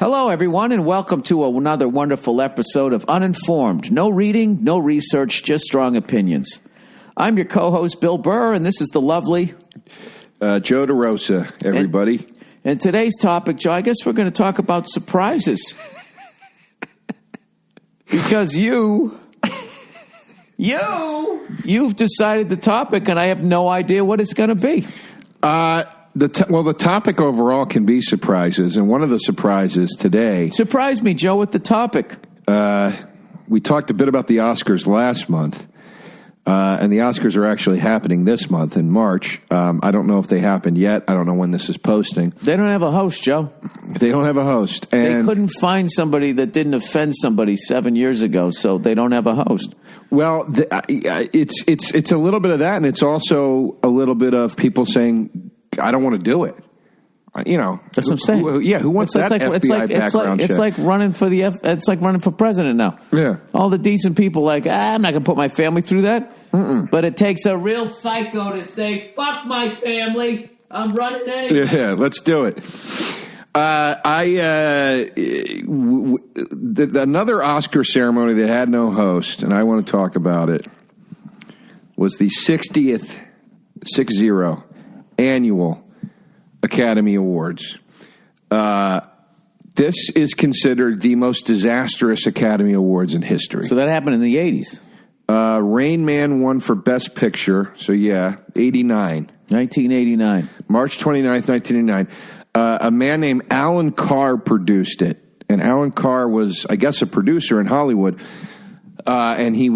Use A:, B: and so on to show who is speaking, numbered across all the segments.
A: Hello, everyone, and welcome to another wonderful episode of Uninformed. No reading, no research, just strong opinions. I'm your co-host, Bill Burr, and this is the lovely...
B: Joe DeRosa, everybody.
A: And today's topic, Joe, I guess we're going to talk about surprises. Because you've decided the topic, and I have no idea what it's going to be.
B: The topic overall can be surprises, and one of the surprises today...
A: Surprise me, Joe, with the topic.
B: We talked a bit about the Oscars last month, and the Oscars are actually happening this month in March. I don't know if they happened yet. I don't know when this is posting.
A: They don't have a host, Joe.
B: They don't have a host. And
A: they couldn't find somebody that didn't offend somebody 7 years ago, so they don't have a host.
B: Well, it's a little bit of that, and it's also a little bit of people saying... I don't want to do it. You know,
A: that's what I'm saying.
B: Who wants that FBI background check?
A: It's like running for it's like running for president now.
B: Yeah,
A: all the decent people I'm not going to put my family through that. But it takes a real psycho to say, "Fuck my family, I'm running anyway."
B: Yeah, let's do it. Another Oscar ceremony that had no host, and I want to talk about it, was the 60th annual Academy Awards. This is considered the most disastrous Academy Awards in history.
A: So that happened in the 80s.
B: Rain Man won for Best Picture. So,
A: 1989.
B: March 29th, 1989. A man named Alan Carr produced it. And Alan Carr was, I guess, a producer in Hollywood. And he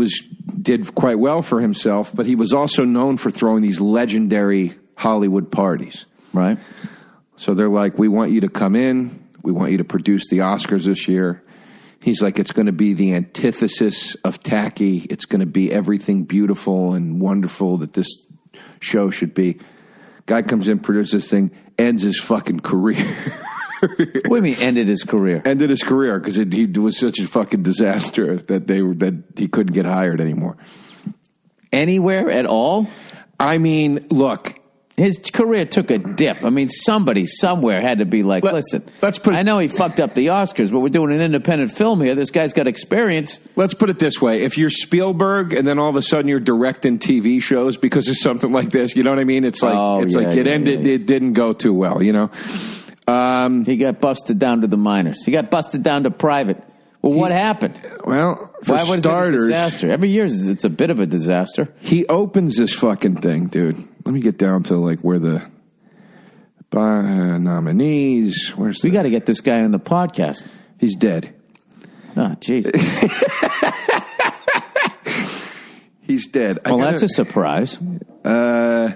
B: did quite well for himself. But he was also known for throwing these legendary Hollywood parties.
A: Right.
B: So they're like, we want you to come in. We want you to produce the Oscars this year. He's like, it's going to be the antithesis of tacky. It's going to be everything beautiful and wonderful that this show should be. Guy comes in, produces this thing, ends his fucking career.
A: What do you mean ended his career?
B: Ended his career because he was such a fucking disaster that he couldn't get hired anymore.
A: Anywhere at all?
B: I mean, look.
A: His career took a dip. I mean, somebody somewhere had to be like, listen, I know he fucked up the Oscars, but we're doing an independent film here. This guy's got experience.
B: Let's put it this way. If you're Spielberg and then all of a sudden you're directing TV shows because of something like this, you know what I mean? It's like, it didn't go too well, you know?
A: He got busted down to the minors. He got busted down to private. Well, what happened?
B: Well, for starters...
A: Why was it a disaster? Every year it's a bit of a disaster.
B: He opens this fucking thing, dude. Let me get down to where the nominees...
A: We got to get this guy on the podcast.
B: He's dead.
A: Oh, jeez.
B: He's dead.
A: Well, that's a surprise.
B: Hold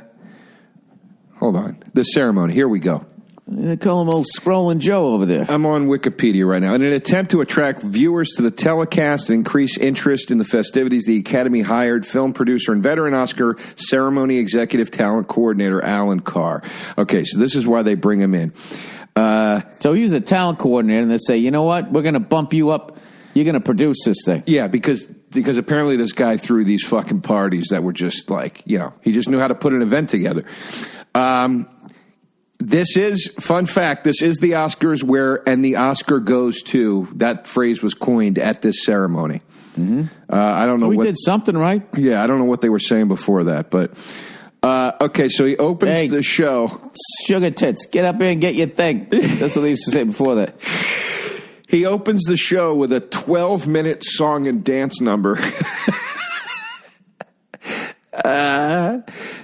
B: on. The ceremony. Here we go.
A: They call him old Scrolling Joe over there.
B: I'm on Wikipedia right now. In an attempt to attract viewers to the telecast and increase interest in the festivities, the Academy hired film producer and veteran Oscar ceremony executive talent coordinator Alan Carr. Okay, so this is why they bring him in.
A: So he was a talent coordinator, and they say, you know what? We're going to bump you up. You're going to produce this thing.
B: Yeah, because apparently this guy threw these fucking parties that were just like, he just knew how to put an event together. This is, fun fact, this is the Oscars and the Oscar goes to, that phrase was coined at this ceremony.
A: Mm-hmm.
B: I don't know
A: we did something right.
B: Yeah, I don't know what they were saying before that, but, okay, so he opens the show.
A: Sugar tits, get up here and get your thing. That's what they used to say before that.
B: He opens the show with a 12-minute song and dance number.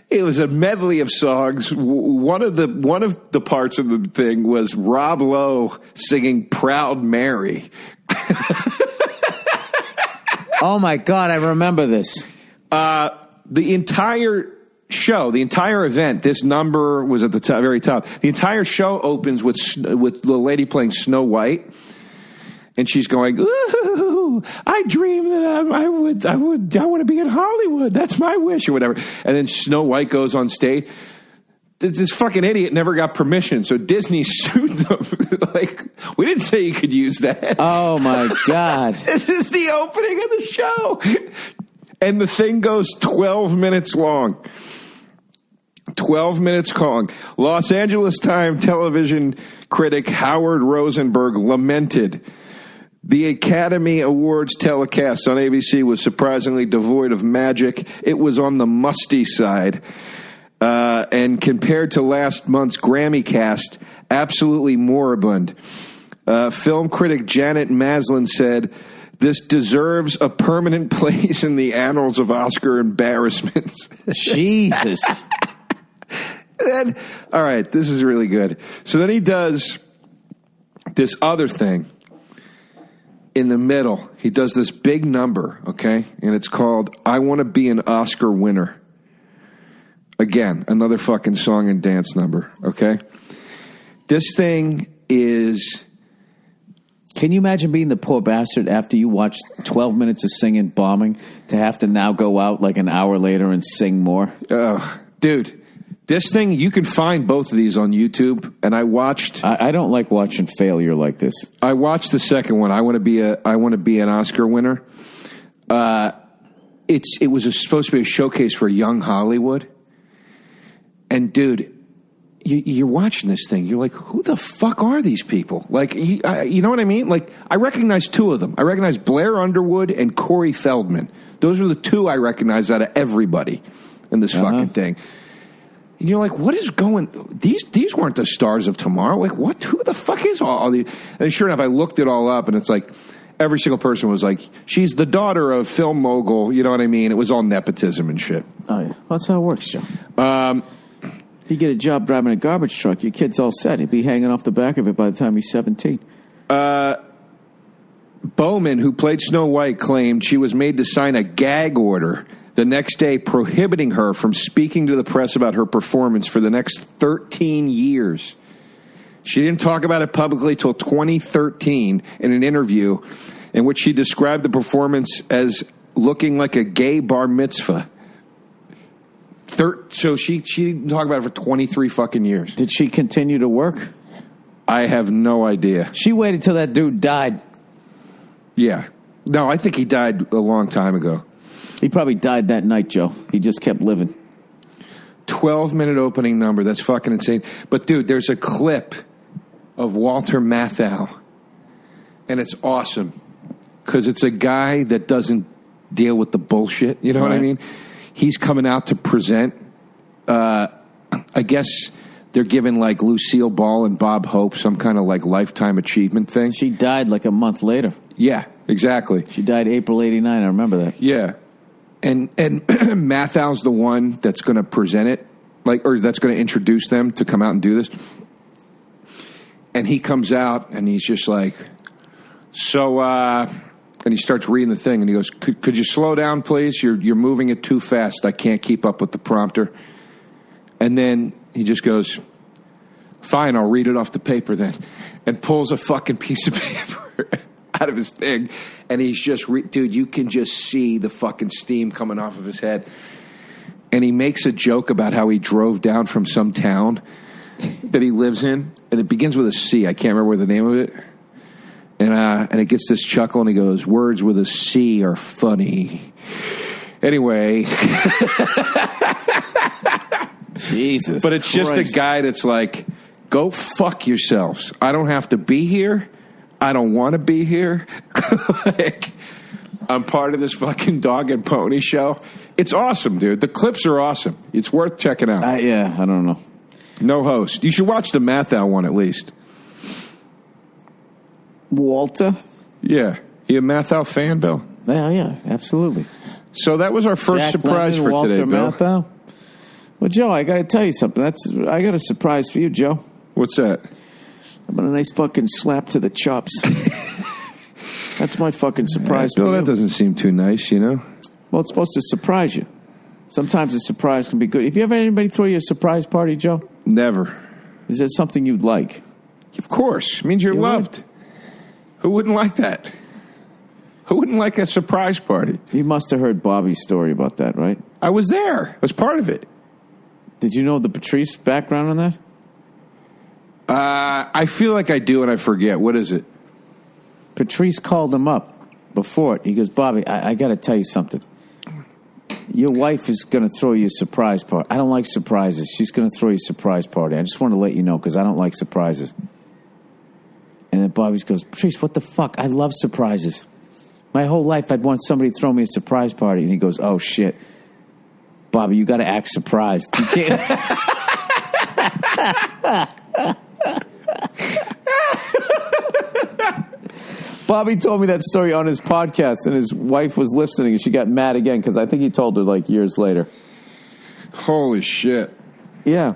B: It was a medley of songs. One of the parts of the thing was Rob Lowe singing "Proud Mary."
A: Oh my God, I remember this.
B: The entire show, the entire event, this number was at the very top. The entire show opens with the lady playing Snow White. And she's going, ooh, I dream that I want to be in Hollywood. That's my wish or whatever. And then Snow White goes on stage. This fucking idiot never got permission. So Disney sued them. We didn't say you could use that.
A: Oh my God.
B: This is the opening of the show. And the thing goes 12 minutes long. 12 minutes long. Los Angeles Times television critic Howard Rosenberg lamented the Academy Awards telecast on ABC was surprisingly devoid of magic. It was on the musty side. And compared to last month's Grammy cast, absolutely moribund. Film critic Janet Maslin said, "This deserves a permanent place in the annals of Oscar embarrassments."
A: Jesus.
B: Then, all right, this is really good. So then he does this other thing in the middle. He does this big number, okay? And it's called "I Want to Be an Oscar Winner." Again, another fucking song and dance number, okay? This thing is...
A: Can you imagine being the poor bastard after you watch 12 minutes of singing Bombing to have to now go out like an hour later and sing more?
B: Dude, this thing, you can find both of these on YouTube, and I watched...
A: I don't like watching failure like this.
B: I watched the second one. I want to be an Oscar winner. It was supposed to be a showcase for young Hollywood. And dude, you're watching this thing. You're like, who the fuck are these people? Like, you know what I mean? Like, I recognize two of them. I recognize Blair Underwood and Corey Feldman. Those are the two I recognize out of everybody in this fucking thing. And you're like, what is going? These weren't the stars of tomorrow. Like, what? Who the fuck is all these? And sure enough, I looked it all up, and it's like every single person was like, she's the daughter of film mogul. You know what I mean? It was all nepotism and shit.
A: Oh yeah, well, that's how it works, Joe. If you get a job driving a garbage truck, your kid's all set. He'd be hanging off the back of it by the time he's 17.
B: Bowman, who played Snow White, claimed she was made to sign a gag order the next day prohibiting her from speaking to the press about her performance for the next 13 years. She didn't talk about it publicly till 2013 in an interview in which she described the performance as looking like a gay bar mitzvah. So she didn't talk about it for 23 fucking years.
A: Did she continue to work?
B: I have no idea.
A: She waited till that dude died.
B: Yeah. No, I think he died a long time ago.
A: He probably died that night, Joe. He just kept living.
B: 12-minute opening number. That's fucking insane. But, dude, there's a clip of Walter Matthau, and it's awesome because it's a guy that doesn't deal with the bullshit. You know what I mean? He's coming out to present. I guess they're giving like Lucille Ball and Bob Hope some kind of like lifetime achievement thing.
A: She died like a month later.
B: Yeah, exactly.
A: She died April '89. I remember that.
B: Yeah, and Mathau's the one that's going to present it, or that's going to introduce them to come out and do this. And he comes out and he's just like, so. And he starts reading the thing, and he goes, could you slow down, please? You're moving it too fast. I can't keep up with the prompter. And then he just goes, fine, I'll read it off the paper then. And pulls a fucking piece of paper out of his thing. And he's just, dude, you can just see the fucking steam coming off of his head. And he makes a joke about how he drove down from some town that he lives in. And it begins with a C. I can't remember the name of it. And it gets this chuckle, and he goes, words with a C are funny. Anyway.
A: Jesus
B: But it's
A: Christ.
B: just a guy that's like, go fuck yourselves. I don't have to be here. I don't want to be here. Like, I'm part of this fucking dog and pony show. It's awesome, dude. The clips are awesome. It's worth checking out.
A: Yeah, I don't know.
B: No host. You should watch the Matthau one at least.
A: Walter?
B: Yeah. You a Matthau fan, Bill?
A: Yeah, absolutely.
B: So that was our first
A: Jack
B: surprise
A: Lemmon,
B: for
A: Walter
B: today, Bill.
A: Matthau? Well, Joe, I got to tell you something. I got a surprise for you, Joe.
B: What's that?
A: I'm on a nice fucking slap to the chops. That's my fucking surprise
B: Bill,
A: for you.
B: that doesn't seem too nice, you know?
A: Well, it's supposed to surprise you. Sometimes a surprise can be good. Have you ever had anybody throw you a surprise party, Joe?
B: Never.
A: Is that something you'd like?
B: Of course. It means you're loved. Who wouldn't like that? Who wouldn't like a surprise party?
A: You must have heard Bobby's story about that, right?
B: I was there. I was part of it.
A: Did you know the Patrice background on that?
B: I feel like I do and I forget. What is it?
A: Patrice called him up before it. He goes, Bobby, I got to tell you something. Your wife is going to throw you a surprise party. I don't like surprises. She's going to throw you a surprise party. I just want to let you know because I don't like surprises. And then Bobby goes, Patrice, what the fuck? I love surprises. My whole life I'd want somebody to throw me a surprise party. And he goes, oh, shit. Bobby, you got to act surprised. You can't. Bobby told me that story on his podcast, and his wife was listening, and she got mad again because I think he told her like years later.
B: Holy shit.
A: Yeah.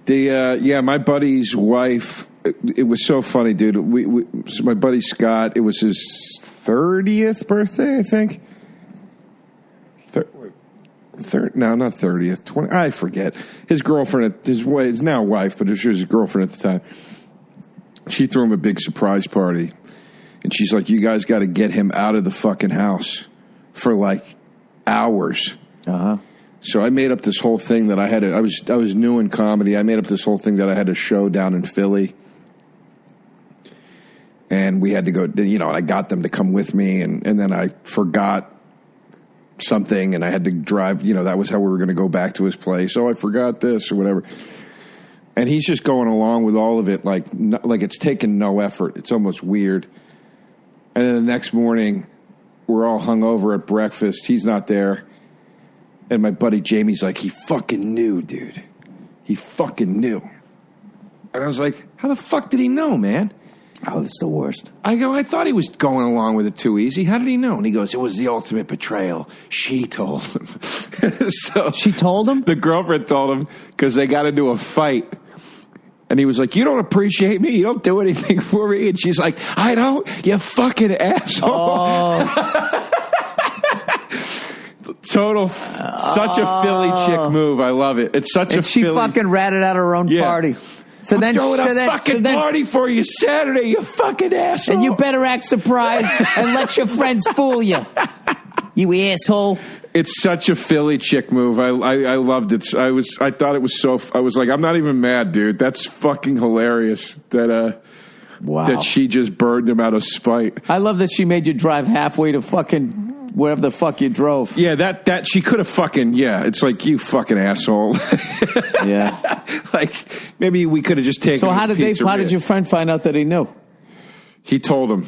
B: My buddy's wife, it was so funny, dude. So my buddy Scott, it was his 30th birthday, I think. No, not 30th. 20. I forget. His girlfriend, his now wife, but she was his girlfriend at the time. She threw him a big surprise party. And she's like, you guys got to get him out of the fucking house for like hours.
A: Uh-huh.
B: So I made up this whole thing that I had to, I was new in comedy. I made up this whole thing that I had a show down in Philly. And we had to go, and I got them to come with me. And then I forgot something and I had to drive, that was how we were going to go back to his place. Oh, I forgot this or whatever. And he's just going along with all of it like it's taken no effort. It's almost weird. And then the next morning, we're all hungover at breakfast. He's not there. And my buddy Jamie's like, he fucking knew, dude. He fucking knew. And I was like, how the fuck did he know, man?
A: Oh, that's the worst.
B: I go, I thought he was going along with it too easy. How did he know? And he goes, it was the ultimate betrayal. She told him. So
A: she told him?
B: The girlfriend told him because they got into a fight. And he was like, you don't appreciate me. You don't do anything for me. And she's like, I don't. You fucking asshole.
A: Oh.
B: Such a Philly chick move. I love it. It's such a
A: she
B: Philly.
A: Fucking ratted out her own party.
B: So I'm throwing a fucking party for you Saturday, you fucking asshole.
A: And you better act surprised and let your friends fool you. You asshole.
B: It's such a Philly chick move. I loved it. I thought it was so. I was like, I'm not even mad, dude. That's fucking hilarious. That that she just burned him out of spite.
A: I love that she made you drive halfway to fucking wherever the fuck you drove.
B: Yeah, that she could have fucking. Yeah, it's like you fucking asshole.
A: Yeah,
B: like maybe we could have just taken.
A: So how did your friend find out that he knew?
B: He told him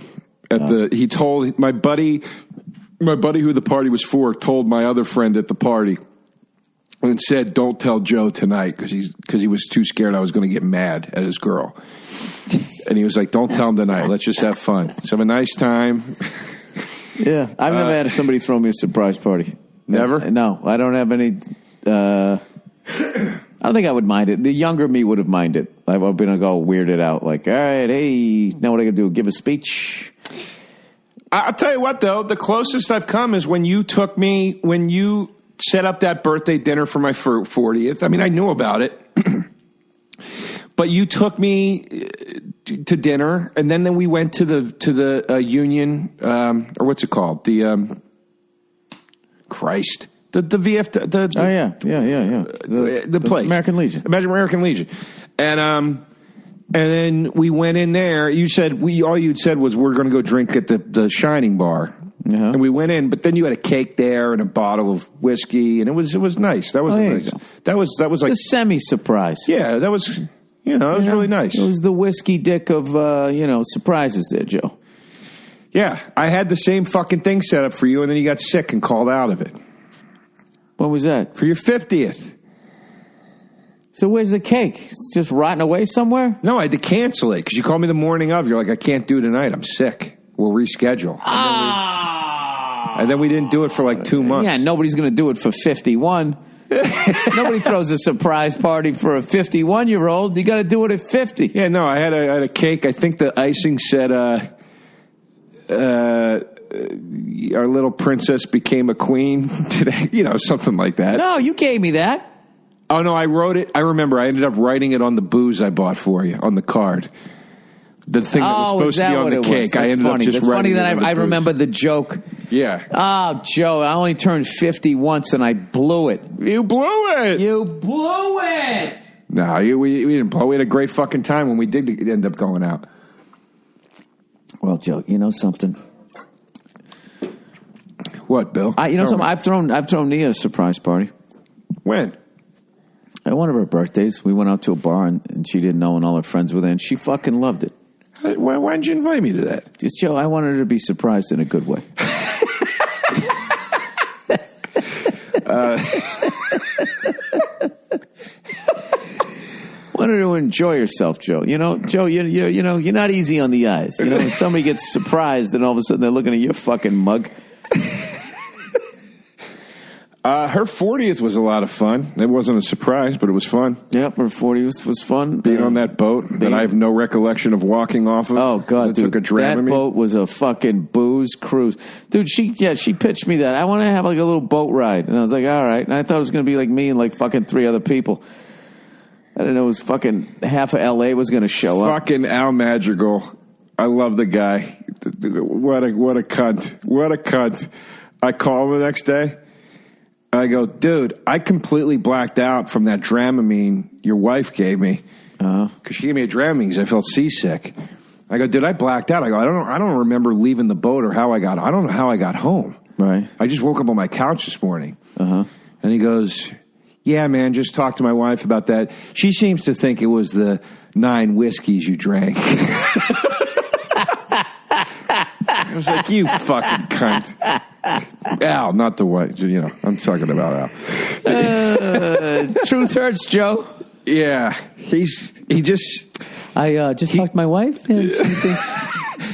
B: He told my buddy. My buddy who the party was for told my other friend at the party and said, don't tell Joe tonight because he was too scared I was going to get mad at his girl. And he was like, don't tell him tonight. Let's just have fun. Let's have a nice time.
A: Yeah. I've never had somebody throw me a surprise party.
B: Never?
A: No. I don't have any... I don't think I would mind it. The younger me would have minded. I've been going to go weird it out. Like, all right, hey, now what I got to do? Give a speech?
B: I'll tell you what, though. The closest I've come is when you set up that birthday dinner for my 40th. I mean, I knew about it. But you took me to dinner, and then we went to the Union, or what's it called? The VF. The place,
A: American Legion.
B: American Legion, and then we went in there. You said all you'd said was we're going to go drink at the Shining Bar, and we went in. But then you had a cake there and a bottle of whiskey, and it was nice. That was nice. That was like
A: a semi surprise.
B: Yeah, that was it was really nice.
A: It was the whiskey dick of surprises there, Joe.
B: Yeah, I had the same fucking thing set up for you, and then you got sick and called out of it.
A: When was that?
B: For your 50th.
A: So where's the cake? It's just rotting away somewhere?
B: No, I had to cancel it because you called me the morning of. You're like, I can't do tonight. I'm sick. We'll reschedule. And then we didn't do it for like 2 months.
A: Yeah, nobody's going to do it for 51. Nobody throws a surprise party for a 51-year-old. You got to do it at 50.
B: Yeah, no, I had a cake. I think the icing said, our little princess became a queen today. Something like that.
A: No, you gave me that.
B: Oh, no, I wrote it. I remember I ended up writing it on the booze I bought for you, on the card. The thing that was supposed to be on the cake. I ended up just writing it on the booze.
A: I remember the joke.
B: Yeah.
A: Oh, Joe, I only turned 50 once and I blew it.
B: You blew it.
A: You blew it.
B: No, we didn't blow it. We had a great fucking time when we did end up going out.
A: Well, Joe, you know something?
B: What, Bill?
A: Something? I've thrown Nia a surprise party.
B: When?
A: At one of her birthdays, we went out to a bar and she didn't know, and all her friends were there, and she fucking loved it.
B: Why didn't you invite me to that?
A: Just, Joe, I wanted her to be surprised in a good way. Wanted to enjoy yourself, Joe. You know, Joe, you're not easy on the eyes. You know, when somebody gets surprised and all of a sudden they're looking at your fucking mug.
B: Her 40th was a lot of fun. It wasn't a surprise, but it was fun.
A: Yep, her 40th was fun.
B: Being on that boat that I have no recollection of walking off of.
A: Oh, God, dude.
B: Took a Dramamine.
A: That boat was a fucking booze cruise. Dude, she pitched me that. I want to have like a little boat ride. And I was like, all right. And I thought it was going to be like me and like fucking 3 other people. I didn't know it was fucking half of L.A. was going to show up.
B: Fucking Al Madrigal. I love the guy. What a cunt. What a cunt. I call him the next day. I go, dude, I completely blacked out from that Dramamine your wife gave me. Because she gave me a Dramamine because I felt seasick. I go, dude, I blacked out. I go, I don't remember leaving the boat or how I don't know how I got home.
A: Right.
B: I just woke up on my couch this morning.
A: And
B: he goes, yeah, man, just talk to my wife about that. She seems to think it was the 9 whiskeys you drank. I was like, you fucking cunt. Al, not the wife. You know, I'm talking about
A: Al. Truth hurts, Joe.
B: Yeah, I just
A: talked to my wife, and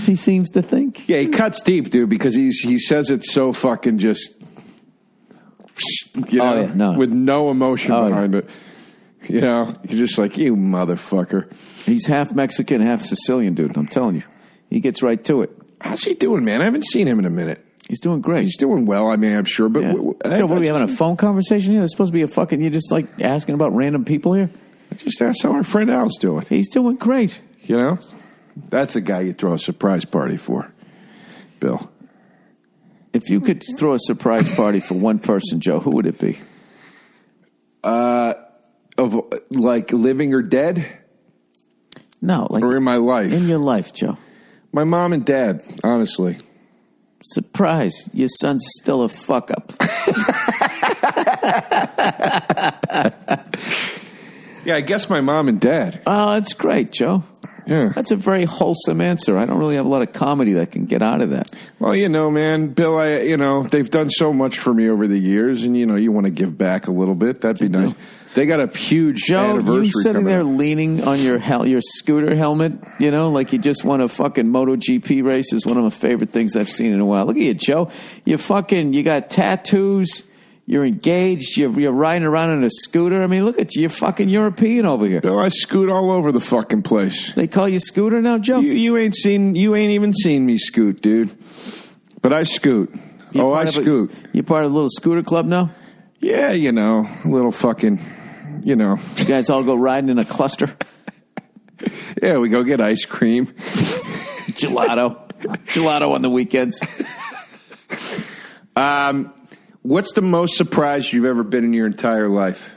A: she seems to think.
B: Yeah, he cuts deep, dude, because he says it so fucking just, you know, with no emotion behind it. You know, you're just like, you motherfucker.
A: He's half Mexican, half Sicilian, dude. I'm telling you, he gets right to it.
B: How's he doing, man? I haven't seen him in a minute.
A: He's doing great.
B: He's doing well. I mean, I'm sure. But
A: so, what are we having a phone conversation here? There's supposed to be a fucking. You're just like asking about random people here.
B: I just asked how our friend Al's doing.
A: He's doing great.
B: You know, that's a guy you throw a surprise party for, Bill.
A: If you could throw a surprise party for one person, Joe, who would it be?
B: Of like living or dead?
A: No, like
B: or in my life.
A: In your life, Joe.
B: My mom and dad, honestly.
A: Surprise, your son's still a fuck up.
B: Yeah, I guess my mom and dad.
A: Oh, that's great, Joe.
B: Yeah.
A: That's a very wholesome answer. I don't really have a lot of comedy that can get out of that.
B: Well, you know, man, Bill, they've done so much for me over the years, and, you want to give back a little bit. That'd be nice. They got a huge anniversary
A: you sitting there
B: up.
A: leaning on your scooter helmet, like you just won a fucking MotoGP race is one of my favorite things I've seen in a while. Look at you, Joe. You got tattoos. You're engaged. You're riding around on a scooter. I mean, look at you. You're fucking European over here.
B: Bill, I scoot all over the fucking place.
A: They call you Scooter now, Joe?
B: You ain't even seen me scoot, dude. But I scoot. I scoot.
A: You part of a little scooter club now?
B: Yeah, a little fucking,
A: You guys all go riding in a cluster?
B: Yeah, we go get ice cream.
A: Gelato on the weekends.
B: What's the most surprised you've ever been in your entire life?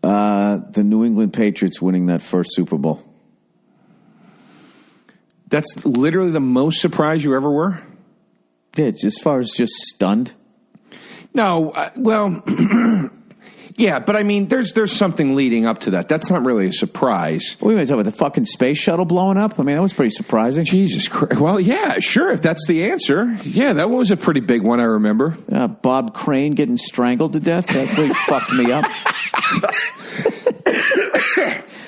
A: The New England Patriots winning that first Super Bowl.
B: That's literally the most surprised you ever were?
A: Yeah, as far as just stunned.
B: No, yeah, but I mean, there's something leading up to that. That's not really a surprise.
A: What are you talking about, the fucking space shuttle blowing up? I mean, that was pretty surprising.
B: Jesus Christ. Well, yeah, sure, if that's the answer. Yeah, that was a pretty big one, I remember.
A: Bob Crane getting strangled to death. That really fucked me up.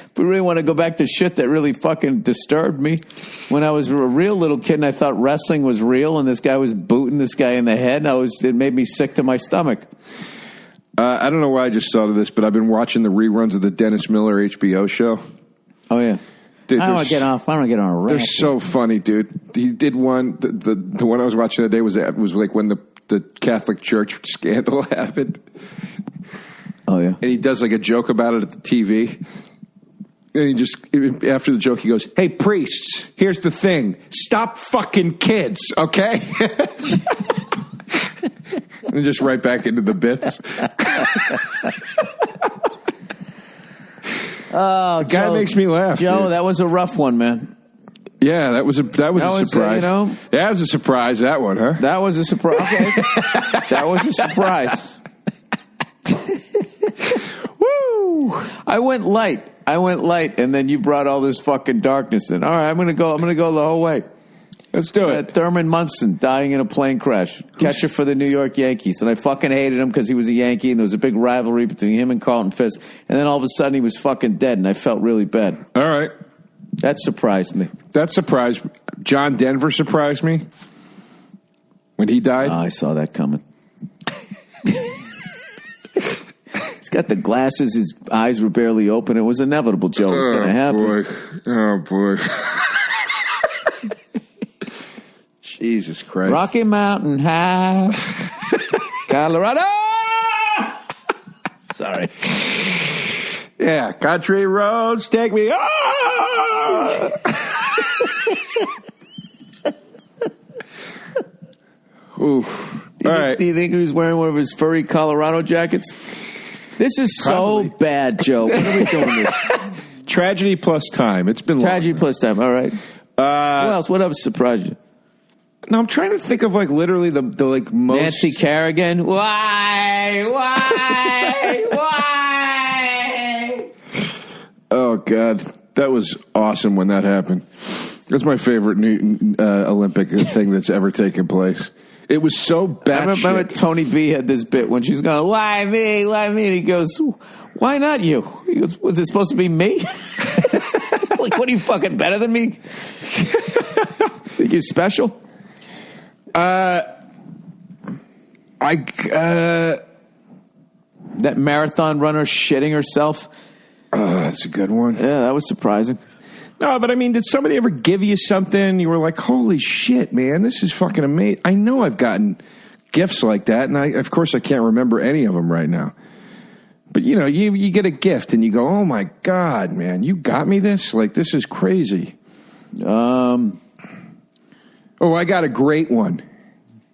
A: If we really want to go back to shit that really fucking disturbed me. When I was a real little kid and I thought wrestling was real and this guy was booting this guy in the head, it made me sick to my stomach.
B: I don't know why I just thought of this, but I've been watching the reruns of the Dennis Miller HBO show.
A: Oh, yeah.
B: Dude,
A: I don't want to get on a rant.
B: They're so funny, dude. He did one. The one I was watching today was like when the Catholic Church scandal happened.
A: Oh, yeah.
B: And he does like a joke about it at the TV. And he just, after the joke, he goes, "Hey, priests, here's the thing. Stop fucking kids, okay?" And just right back into the bits.
A: Oh,
B: the guy makes me laugh,
A: Joe,
B: dude.
A: that was a rough one, man.
B: Yeah, that was a surprise. That was a surprise, that one, huh?
A: That was a surprise. Okay. That was a surprise. Woo! I went light. I went light, and then you brought all this fucking darkness in. All right, I'm gonna go the whole way.
B: Let's do it.
A: Thurman Munson dying in a plane crash. Catcher for the New York Yankees. And I fucking hated him because he was a Yankee, and there was a big rivalry between him and Carlton Fisk. And then all of a sudden he was fucking dead, and I felt really bad.
B: All right.
A: That surprised me.
B: That surprised John Denver surprised me when he died.
A: Oh, I saw that coming. He's got the glasses. His eyes were barely open. It was inevitable, Joe. It was going to happen.
B: Oh, boy. Jesus Christ.
A: Rocky Mountain High, Colorado. Sorry.
B: Yeah, country roads take me on. Oof. All right.
A: Do you think he was wearing one of his furry Colorado jackets? This is
B: Probably.
A: so bad, Joe. What are we doing this?
B: Tragedy plus time. It's been
A: Tragedy
B: long.
A: plus time. All right. What else? What else surprised you?
B: No, I'm trying to think of like literally the like most.
A: Nancy Kerrigan. Why?
B: Oh God, that was awesome when that happened. That's my favorite Olympic thing that's ever taken place. It was so bad.
A: I remember Tony V had this bit when she was going, "Why me? Why me?" And he goes, "Why not you?" He goes, "Was it supposed to be me? Like, what are you fucking better than me? Think you're special?" That marathon runner shitting herself.
B: That's a good one.
A: Yeah, that was surprising.
B: No, but I mean, did somebody ever give you something? You were like, holy shit, man, this is fucking amazing. I know I've gotten gifts like that, and of course I can't remember any of them right now. But, you know, you get a gift, and you go, oh, my God, man, you got me this? Like, this is crazy. Oh, I got a great one.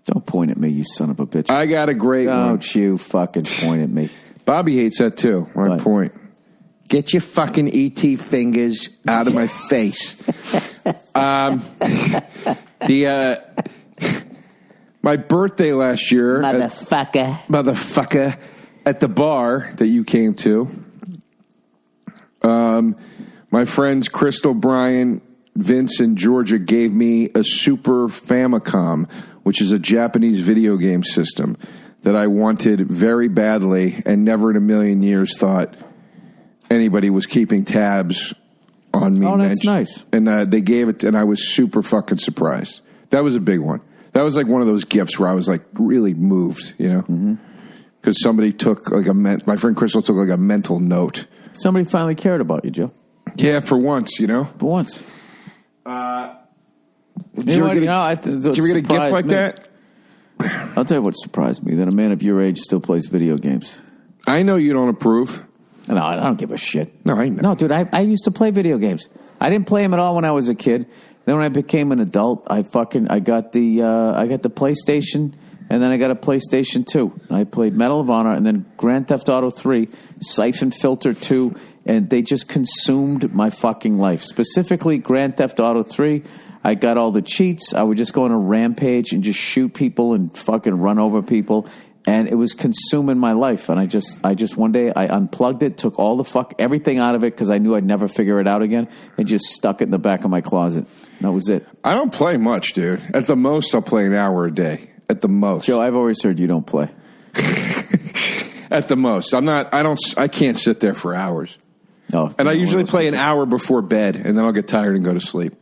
A: Don't point at me, you son of a bitch.
B: I got a great one.
A: Don't you fucking point at me.
B: Bobby hates that, too. My point. Get your fucking E.T. fingers out of my face. My birthday last year. Motherfucker. At the bar that you came to. My friends Crystal, Brian, Vince, and Georgia gave me a Super Famicom, which is a Japanese video game system that I wanted very badly and never in a million years thought anybody was keeping tabs on me.
A: Oh, that's nice.
B: And they gave it, and I was super fucking surprised. That was a big one. That was like one of those gifts where I was like really moved, you know? Because somebody took like my friend Crystal took like a mental note.
A: Somebody finally cared about you, Joe.
B: Yeah, for once, you know?
A: For once.
B: Did you ever get a gift like that?
A: I'll tell you what surprised me, that a man of your age still plays video games.
B: I know you don't approve.
A: No, I don't give a shit.
B: No, I know.
A: No, dude, I used to play video games. I didn't play them at all when I was a kid. Then when I became an adult, I got the PlayStation, and then I got a PlayStation 2. And I played Medal of Honor, and then Grand Theft Auto 3, Siphon Filter 2, and they just consumed my fucking life. Specifically, Grand Theft Auto 3, I got all the cheats. I would just go on a rampage and just shoot people and fucking run over people. And it was consuming my life. And I just one day I unplugged it, took all the everything out of it because I knew I'd never figure it out again, and just stuck it in the back of my closet. And that was it. I
B: don't play much, dude. At the most, I'll play an hour a day. At the most.
A: Joe, I've always heard you don't play.
B: At the most. I can't sit there for hours.
A: No.
B: And I usually play an hour before bed, and then I'll get tired and go to sleep.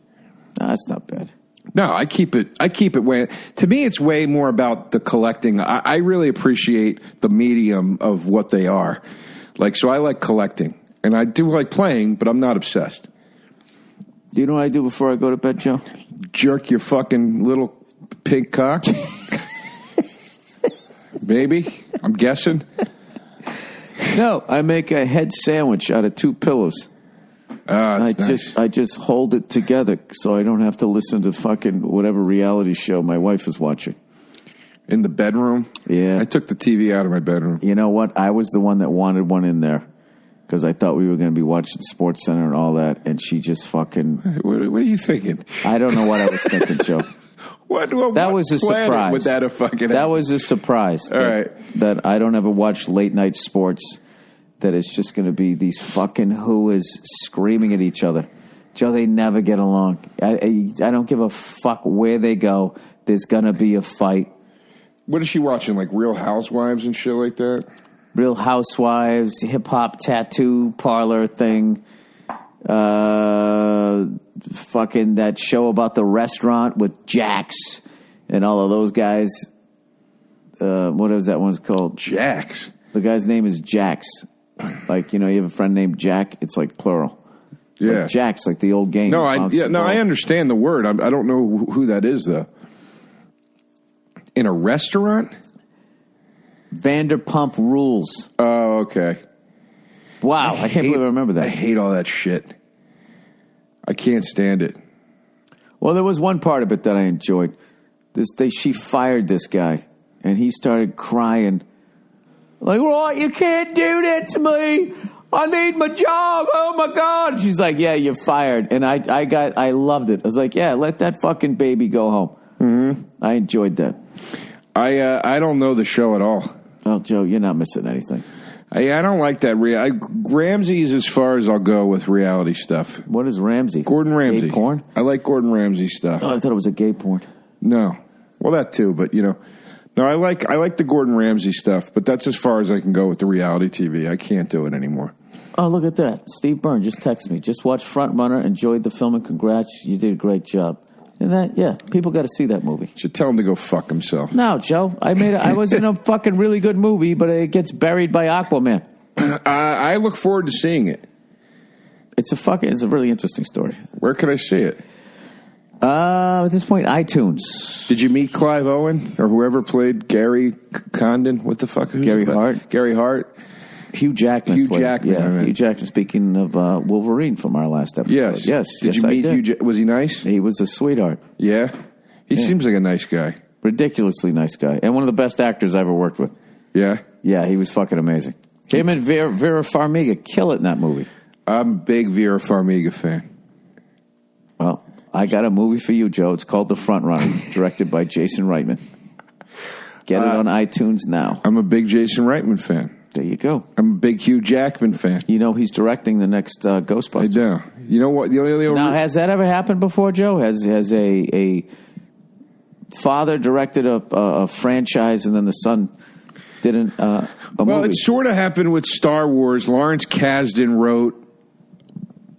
A: No, that's not bad.
B: No, I keep it way. To me, it's way more about the collecting. I really appreciate the medium of what they are. Like, so I like collecting, and I do like playing, but I'm not obsessed.
A: Do you know what I do before I go to bed, Joe?
B: Jerk your fucking little pig cock. Maybe, I'm guessing.
A: No, I make a head sandwich out of 2 pillows. I just hold it together so I don't have to listen to fucking whatever reality show my wife is watching.
B: In the bedroom?
A: Yeah.
B: I took the TV out of my bedroom.
A: You know what? I was the one that wanted one in there because I thought we were going to be watching Sports Center and all that, and she just fucking...
B: What are you thinking?
A: I don't know what I was thinking, Joe. That was a surprise.
B: Would that have fucking
A: That was a surprise.
B: All right.
A: That I don't ever watch late night sports. that it's just going to be these fucking whoas screaming at each other. Joe, they never get along. I don't give a fuck where they go. There's going to be a fight.
B: What is she watching, like Real Housewives and shit like that?
A: Real Housewives, hip-hop tattoo parlor thing. Fucking that show about the restaurant with Jax and all of those guys. What is that one's called?
B: Jax.
A: The guy's name is Jax. Like, you have a friend named Jack. It's like plural.
B: Yeah.
A: Like Jax, like the old game.
B: No, I understand the word. I don't know who that is, though. In a restaurant?
A: Vanderpump Rules.
B: Oh, okay.
A: Wow, I can't believe I remember that.
B: I hate all that shit. I can't stand it.
A: Well, there was one part of it that I enjoyed. She fired this guy, and he started crying. Like, what? You can't do that to me. I need my job. Oh, my God. She's like, yeah, you're fired. And I loved it. I was like, yeah, let that fucking baby go home. Mm-hmm. I enjoyed that.
B: I don't know the show at all.
A: Oh, Joe, you're not missing anything.
B: I don't like that. Ramsey is as far as I'll go with reality stuff.
A: What is Ramsey?
B: Gordon Ramsay.
A: Gay porn?
B: I like Gordon Ramsay stuff.
A: Oh, I thought it was a gay porn.
B: No. Well, that too, but No, I like the Gordon Ramsay stuff, but that's as far as I can go with the reality TV. I can't do it anymore.
A: Oh, look at that. Steve Byrne just texted me. Just watched Front Runner, enjoyed the film, and congrats. You did a great job. And that, yeah, people got to see that movie.
B: Should tell him to go fuck himself.
A: No, Joe. I was in a fucking really good movie, but it gets buried by Aquaman.
B: I look forward to seeing it.
A: It's a really interesting story.
B: Where could I see it?
A: At this point, iTunes.
B: Did you meet Clive Owen or whoever played Gary Condon? What the fuck?
A: Gary Hart.
B: Gary Hart.
A: Hugh Jackman.
B: Hugh Jackman.
A: Yeah, Hugh Jackman. Speaking of Wolverine from our last episode.
B: Yes. Did you meet Hugh? Was he nice?
A: He was a sweetheart.
B: Yeah. He seems like a nice guy.
A: Ridiculously nice guy, and one of the best actors I ever worked with.
B: Yeah.
A: Yeah, he was fucking amazing. Him and Vera Farmiga kill it in that movie.
B: I'm a big Vera Farmiga fan.
A: Well, I got a movie for you, Joe. It's called The Front Runner, directed by Jason Reitman. Get it on iTunes now.
B: I'm a big Jason Reitman fan.
A: There you go.
B: I'm a big Hugh Jackman fan.
A: He's directing the next Ghostbusters.
B: I do. You know what?
A: Now, has that ever happened before, Joe? Has a father directed a franchise and then the son didn't a movie?
B: Well, it sort of happened with Star Wars. Lawrence Kasdan wrote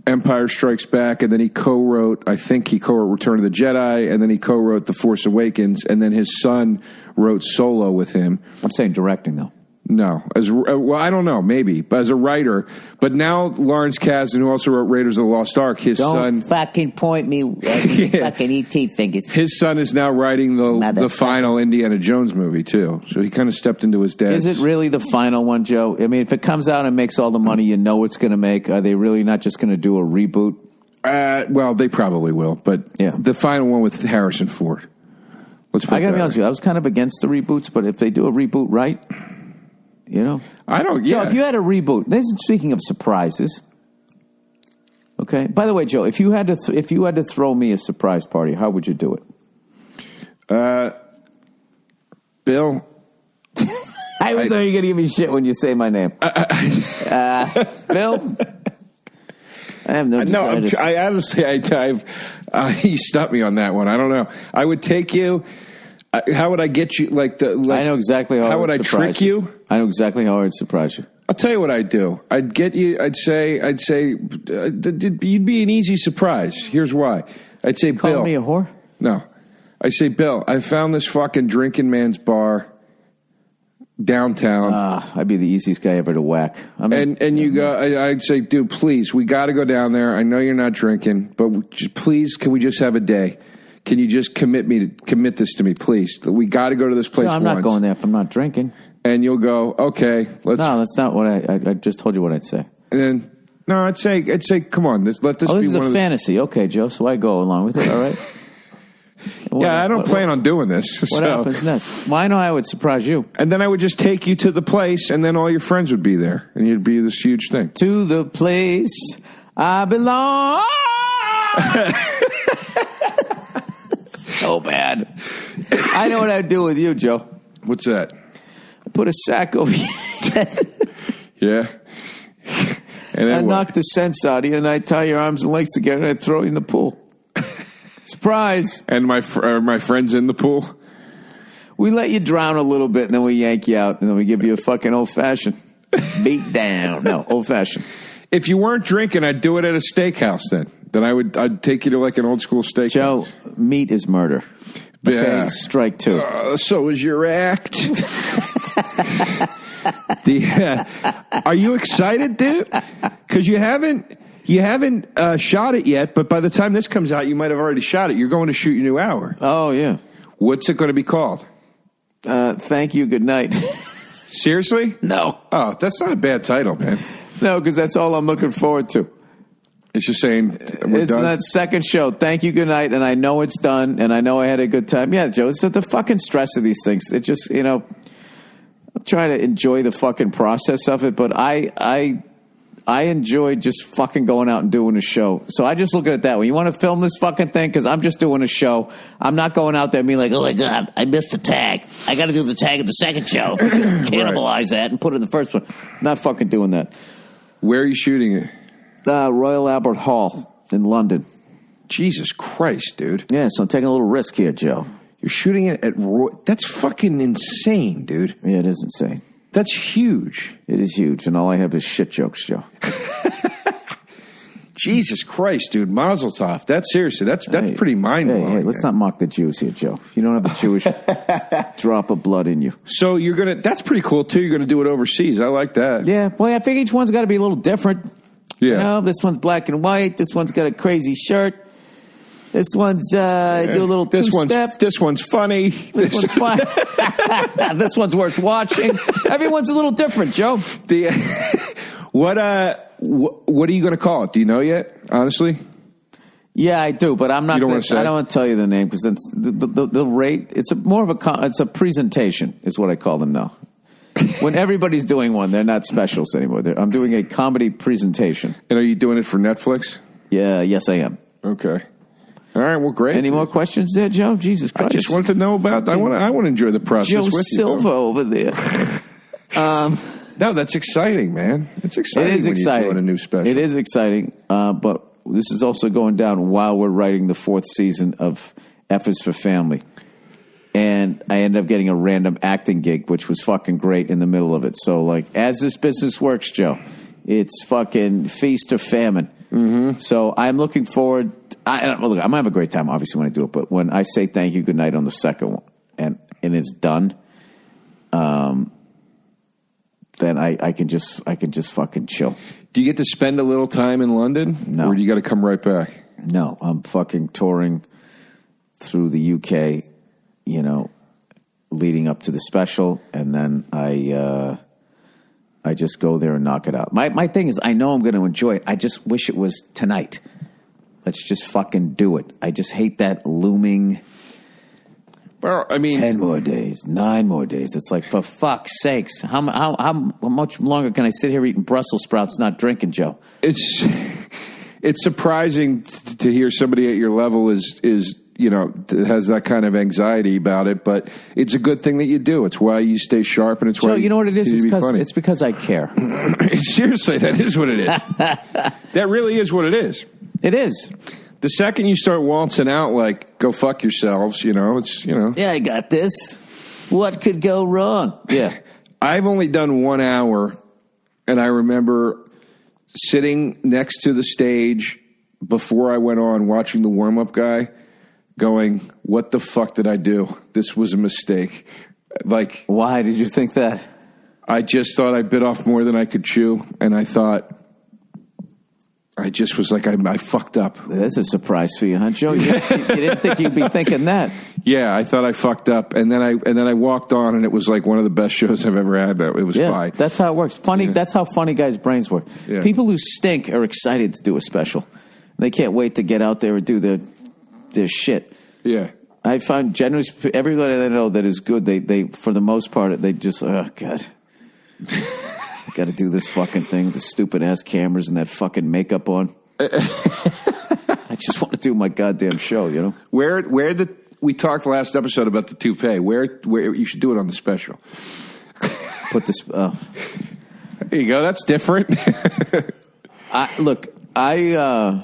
B: Empire Strikes Back, and then he co-wrote Return of the Jedi, and then he co-wrote The Force Awakens, and then his son wrote Solo with him.
A: I'm saying directing, though.
B: No. I don't know, maybe, but as a writer. But now Lawrence Kasdan, who also wrote Raiders of the Lost Ark, his son...
C: Don't fucking point me fucking E.T. fingers.
B: His son is now writing the final Indiana Jones movie, too. So he kind of stepped into his dad's...
A: Is it really the final one, Joe? I mean, if it comes out and makes all the money you know it's going to make, are they really not just going to do a reboot?
B: Well, they probably will, but
A: yeah.
B: The final one with Harrison Ford.
A: I got to be honest with you, I was kind of against the reboots, but if they do a reboot right...
B: I don't.
A: Joe, if you had a reboot, this is speaking of surprises. Okay. By the way, Joe, if you had to throw me a surprise party, how would you do it?
B: Bill.
A: I was only going to give me shit when you say my name. Bill. I have no desire.
B: No, I honestly, you stumped me on that one. I don't know. I would take you. How would I get you? I
A: know exactly how.
B: How would I trick you?
A: I know exactly how I would surprise you.
B: I'll tell you what I'd do. I'd get you. I'd say, you'd be an easy surprise. Here's why. I'd say,
A: Call
B: Bill.
A: me a whore?
B: No. I say, Bill, I found this fucking drinking man's bar downtown.
A: I'd be the easiest guy ever to whack.
B: And you go. I'd say, dude, please, we got to go down there. I know you're not drinking, but please, can we just have a day? Can you just commit this to me, please? We got to go to this place.
A: No, I'm not going there if I'm not drinking.
B: And you'll go, okay.
A: No, that's not what I just told you what I'd say.
B: And then, no, I'd say, come on, let this be one of the...
A: This is a fantasy. Okay, Joe, so I go along with it, all right?
B: I don't plan on doing this.
A: What happens next? Well, I know I would surprise you.
B: And then I would just take you to the place, and then all your friends would be there. And you'd be this huge thing.
A: To the place I belong. So bad. I know what I'd do with you, Joe.
B: What's that?
A: I'd put a sack over your head.
B: Yeah. then
A: I'd
B: what?
A: knock the sense out of you, and I'd tie your arms and legs together, and I'd throw you in the pool. Surprise.
B: And my friends in the pool?
A: We let you drown a little bit, and then we yank you out, and then we give you a fucking old-fashioned beat down. No, old-fashioned.
B: If you weren't drinking, I'd do it at a steakhouse then. Then I'd take you to like an old school steakhouse.
A: Joe, meat is murder. Okay,
B: Yeah.
A: strike two.
B: So is your act. Are you excited, dude? Because you haven't shot it yet, but by the time this comes out, you might have already shot it. You're going to shoot your new hour.
A: Oh, yeah.
B: What's it going to be called?
A: Thank you, good night.
B: Seriously?
A: No.
B: Oh, that's not a bad title, man.
A: No, because that's all I'm looking forward to.
B: It's just saying we're
A: It's
B: done.
A: that second show. Thank you, good night, and I know it's done, and I know I had a good time. Yeah, Joe, it's the fucking stress of these things. It just, I'm trying to enjoy the fucking process of it, but I enjoy just fucking going out and doing a show. So I just look at it that way. You want to film this fucking thing? Because I'm just doing a show. I'm not going out there and being like, oh my God, I missed the tag. I got to do the tag at the second show. Cannibalize that and put it in the first one. Not fucking doing that.
B: Where are you shooting it?
A: Royal Albert Hall in London.
B: Jesus Christ, dude.
A: Yeah, so I'm taking a little risk here, Joe.
B: You're shooting it at that's fucking insane, dude.
A: Yeah, it is insane.
B: That's huge.
A: It is huge, and all I have is shit jokes, Joe.
B: Jesus Christ, dude. Mazel tov. That's seriously, that's pretty mind-blowing.
A: Hey, let's not mock the Jews here, Joe. You don't have a Jewish drop of blood in you.
B: So that's pretty cool, too. You're going to do it overseas. I like that.
A: Yeah, boy, I figure each one's got to be a little different.
B: Yeah.
A: This one's black and white. This one's got a crazy shirt. This one's do a little two-step.
B: This one's funny.
A: This one's fun. This one's worth watching. Everyone's a little different, Joe.
B: What are you going to call it? Do you know yet? Honestly,
A: yeah, I do, but I'm not.
B: You don't want to say?
A: I don't want to tell you the name because the rate. It's it's a presentation, is what I call them now. When everybody's doing one, they're not specials anymore. I'm doing a comedy presentation.
B: And are you doing it for Netflix?
A: Yeah, yes, I am.
B: Okay. All right. Well, great.
A: Any more questions there, Joe? Jesus Christ!
B: I just wanted to know about. I want to enjoy the process
A: Joe
B: with
A: Silva
B: you.
A: over there.
B: No, that's exciting, man. It's exciting.
A: It is
B: when
A: exciting.
B: You're doing a new special.
A: It is exciting, but this is also going down while we're writing the fourth season of F is for Family. And I ended up getting a random acting gig, which was fucking great in the middle of it. So, like, as this business works, Joe, it's fucking feast or famine. Mm-hmm. So I'm looking forward. I'm going to have a great time, obviously, when I do it. But when I say thank you, good night on the second one, and it's done, then I can just fucking chill.
B: Do you get to spend a little time in London?
A: No.
B: Or do you got to come right back?
A: No, I'm fucking touring through the UK, leading up to the special, and then I just go there and knock it out. My thing is, I know I'm going to enjoy it. I just wish it was tonight. Let's just fucking do it. I just hate that looming.
B: Well, I mean,
A: 10 more days, 9 more days. It's like, for fuck's sakes, how much longer can I sit here eating Brussels sprouts, not drinking, Joe?
B: it's surprising to hear somebody at your level is has that kind of anxiety about it, but it's a good thing that you do. It's why you stay sharp, and it's why
A: Joe, you know what it is?
B: It's
A: because I care.
B: Seriously, that is what it is. That really is what it is.
A: It is.
B: The second you start waltzing out like, go fuck yourselves, it's.
A: Yeah, I got this. What could go wrong? Yeah.
B: I've only done 1 hour, and I remember sitting next to the stage before I went on, watching the warm-up guy, going, what the fuck did I do? This was a mistake. Like,
A: why did you think that?
B: I just thought I bit off more than I could chew, and I thought, I just was like, I fucked up.
A: That's a surprise for you, huh, Joe? You didn't think you'd be thinking that.
B: Yeah, I thought I fucked up, and then I walked on, and it was like one of the best shows I've ever had. It was fine.
A: That's how it works. Funny. Yeah. That's how funny guys' brains work.
B: Yeah.
A: People who stink are excited to do a special. They can't wait to get out there and do their shit.
B: Yeah.
A: I find generally everybody I know that is good, they for the most part, they just, oh, God. I got to do this fucking thing, the stupid ass cameras and that fucking makeup on. I just want to do my goddamn show,
B: Where we talked last episode about the toupee. Where you should do it on the special.
A: Put this.
B: There you go. That's different.
A: I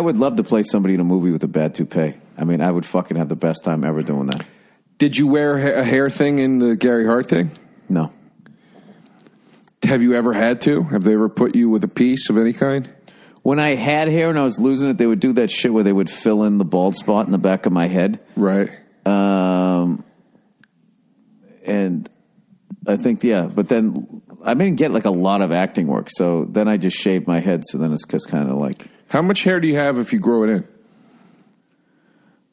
A: would love to play somebody in a movie with a bad toupee. I mean, I would fucking have the best time ever doing that.
B: Did you wear a hair thing in the Gary Hart thing?
A: No.
B: Have you ever had to? Have they ever put you with a piece of any kind?
A: When I had hair and I was losing it, they would do that shit where they would fill in the bald spot in the back of my head.
B: Right.
A: And I think, yeah, but then I didn't get like a lot of acting work. So then I just shaved my head. So then it's just kind of like.
B: How much hair do you have if you grow it in?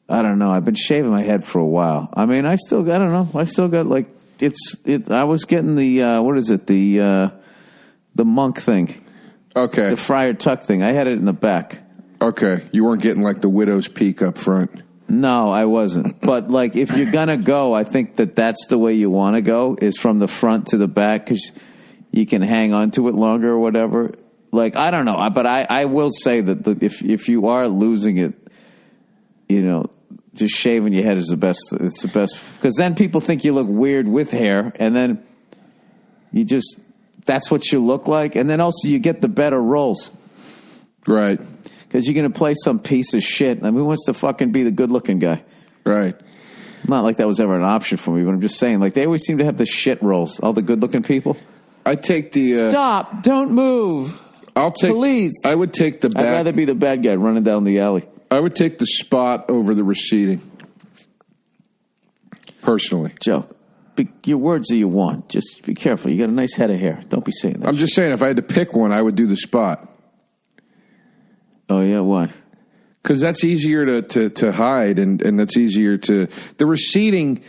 A: I don't know. I've been shaving my head for a while. I mean, I don't know. I still got like, I was getting the, what is it? The monk thing.
B: Okay.
A: The Friar Tuck thing. I had it in the back.
B: Okay. You weren't getting like the widow's peak up front.
A: No, I wasn't. But like, if you're going to go, I think that's the way you want to go, is from the front to the back, because you can hang on to it longer or whatever. Like, I don't know. But I will say that if you are losing it, you know, just shaving your head is the best. It's the best. Because then people think you look weird with hair, and then that's what you look like. And then also you get the better roles.
B: Right.
A: Because you're going to play some piece of shit. I mean, who wants to fucking be the good-looking guy?
B: Right.
A: Not like that was ever an option for me, but I'm just saying, like, they always seem to have the shit roles, all the good-looking people.
B: I take the...
A: Stop! Don't move! Please!
B: I would take the back...
A: I'd rather be the bad guy running down the alley.
B: I would take the spot over the receding. Personally.
A: Joe, your words are you want. Just be careful. You got a nice head of hair. Don't be saying that
B: I'm just saying, if I had to pick one, I would do the spot.
A: Oh, yeah? Why?
B: Because that's easier to hide, and that's easier to... The receding,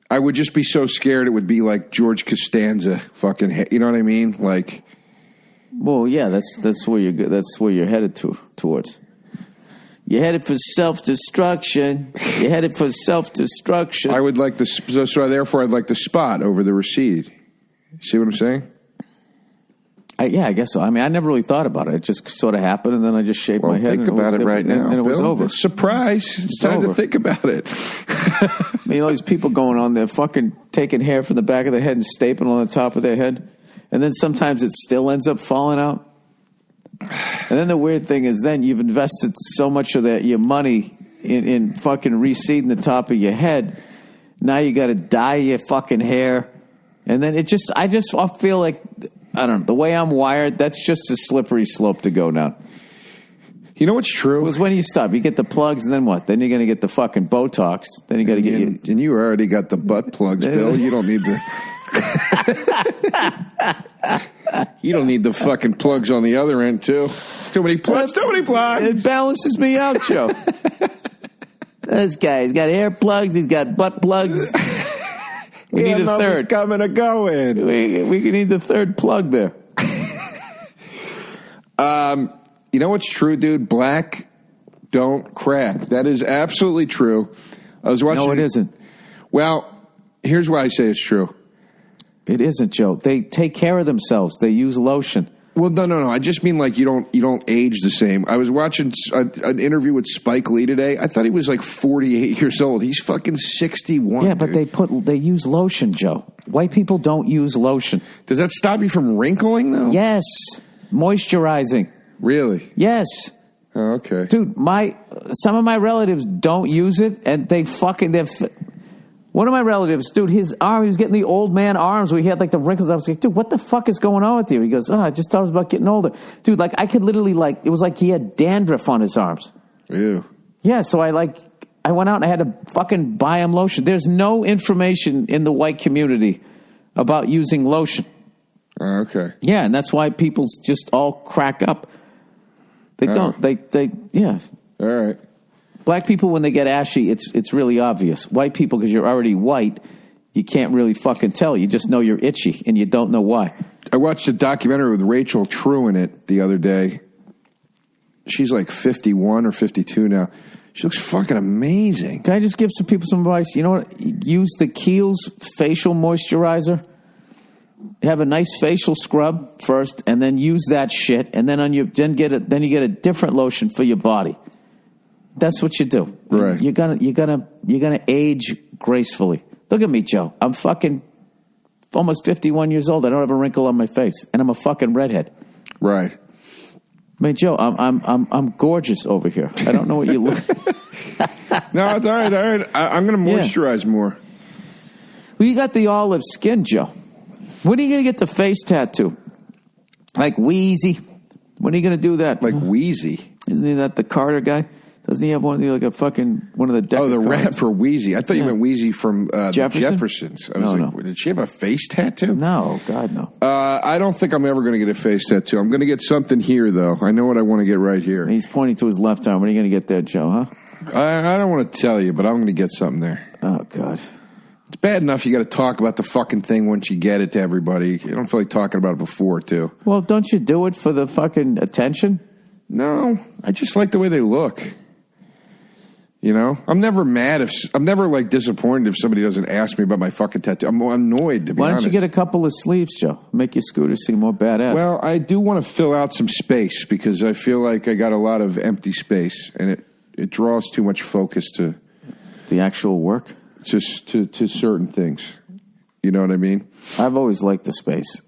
B: I would just be so scared it would be like George Costanza fucking... You know what I mean? Like...
A: Well, yeah, that's where you're headed towards. You're headed for self-destruction. You're headed for self-destruction.
B: I would like so therefore I'd like the spot over the recede. See what I'm saying?
A: Yeah, I guI mean, I never really thought about it. It just sort of happened, and then I just shaved my head.
B: Think about it right now.
A: And it was
B: Bill,
A: over.
B: Surprise. It's time to think about it.
A: I mean, all these people going on there fucking taking hair from the back of their head and stapling on the top of their head. And then sometimes it still ends up falling out. And then the weird thing is then you've invested so much of your money in fucking reseeding the top of your head. Now you got to dye your fucking hair. And then I just feel like, I don't know, the way I'm wired, that's just a slippery slope to go down.
B: You know what's true?
A: Because when you stop, you get the plugs, and then what? Then you're going to get the fucking Botox. Then you got to get
B: and you already got the butt plugs, Bill. You don't need the... You don't need the fucking plugs on the other end, too. It's too many plugs. Too many plugs.
A: It balances me out, Joe. This guy, he's got hair plugs. He's got butt plugs. We need a third.
B: Coming or going.
A: We need the third plug there.
B: You know what's true, dude? Black don't crack. That is absolutely true. I was watching.
A: No, it isn't.
B: Well, here's why I say it's true.
A: It isn't, Joe. They take care of themselves. They use lotion.
B: Well, no. I just mean like you don't age the same. I was watching an interview with Spike Lee today. I thought he was like 48 years old. He's fucking 61.
A: Yeah, but they use lotion, Joe. White people don't use lotion.
B: Does that stop you from wrinkling though?
A: Yes, moisturizing.
B: Really?
A: Yes.
B: Oh, okay,
A: dude. Some of my relatives don't use it, and one of my relatives, dude, his arm, he was getting the old man arms where he had like the wrinkles. I was like, dude, what the fuck is going on with you? He goes, I just thought it was about getting older. Dude, like I could literally it was like he had dandruff on his arms.
B: Ew.
A: Yeah, so I went out and I had to fucking buy him lotion. There's no information in the white community about using lotion.
B: Okay.
A: Yeah, and that's why people just all crack up. They don't. Yeah.
B: All right.
A: Black people, when they get ashy, it's really obvious. White people, because you're already white, you can't really fucking tell. You just know you're itchy, and you don't know why.
B: I watched a documentary with Rachel True in it the other day. She's like 51 or 52 now. She looks fucking amazing.
A: Can I just give some people some advice? You know what? Use the Kiehl's facial moisturizer. Have a nice facial scrub first, and then use that shit, and then you get a different lotion for your body. That's what you do.
B: Right.
A: You're gonna age gracefully. Look at me, Joe. I'm fucking almost 51 years old. I don't have a wrinkle on my face, and I'm a fucking redhead.
B: Right.
A: I mean, Joe, I'm gorgeous over here. I don't know what you look.
B: No, it's all right. All right. I'm going to moisturize more.
A: Well, you got the olive skin, Joe. When are you going to get the face tattoo? Like Wheezy? When are you going to do that?
B: Like Wheezy?
A: Isn't he that the Carter guy? Doesn't he have one of the Decker
B: the
A: cards?
B: rapper Wheezy. I thought you meant Wheezy from the Jeffersons. I was did she have a face tattoo?
A: No, God, no.
B: I don't think I'm ever going to get a face tattoo. I'm going to get something here, though. I know what I want to get right here.
A: He's pointing to his left arm. What are you going to get there, Joe, huh?
B: I don't want to tell you, but I'm going to get something there.
A: Oh, God.
B: It's bad enough you got to talk about the fucking thing once you get it to everybody. You don't feel like talking about it before, too.
A: Well, don't you do it for the fucking attention?
B: No, I just like the way they look. You know, I'm never mad I'm never like disappointed if somebody doesn't ask me about my fucking tattoo. I'm annoyed, to be honest.
A: Why don't you get a couple of sleeves, Joe? Make your scooter seem more badass.
B: Well, I do want to fill out some space because I feel like I got a lot of empty space and it draws too much focus to
A: the actual work.
B: Just to certain things. You know what I mean?
A: I've always liked the space.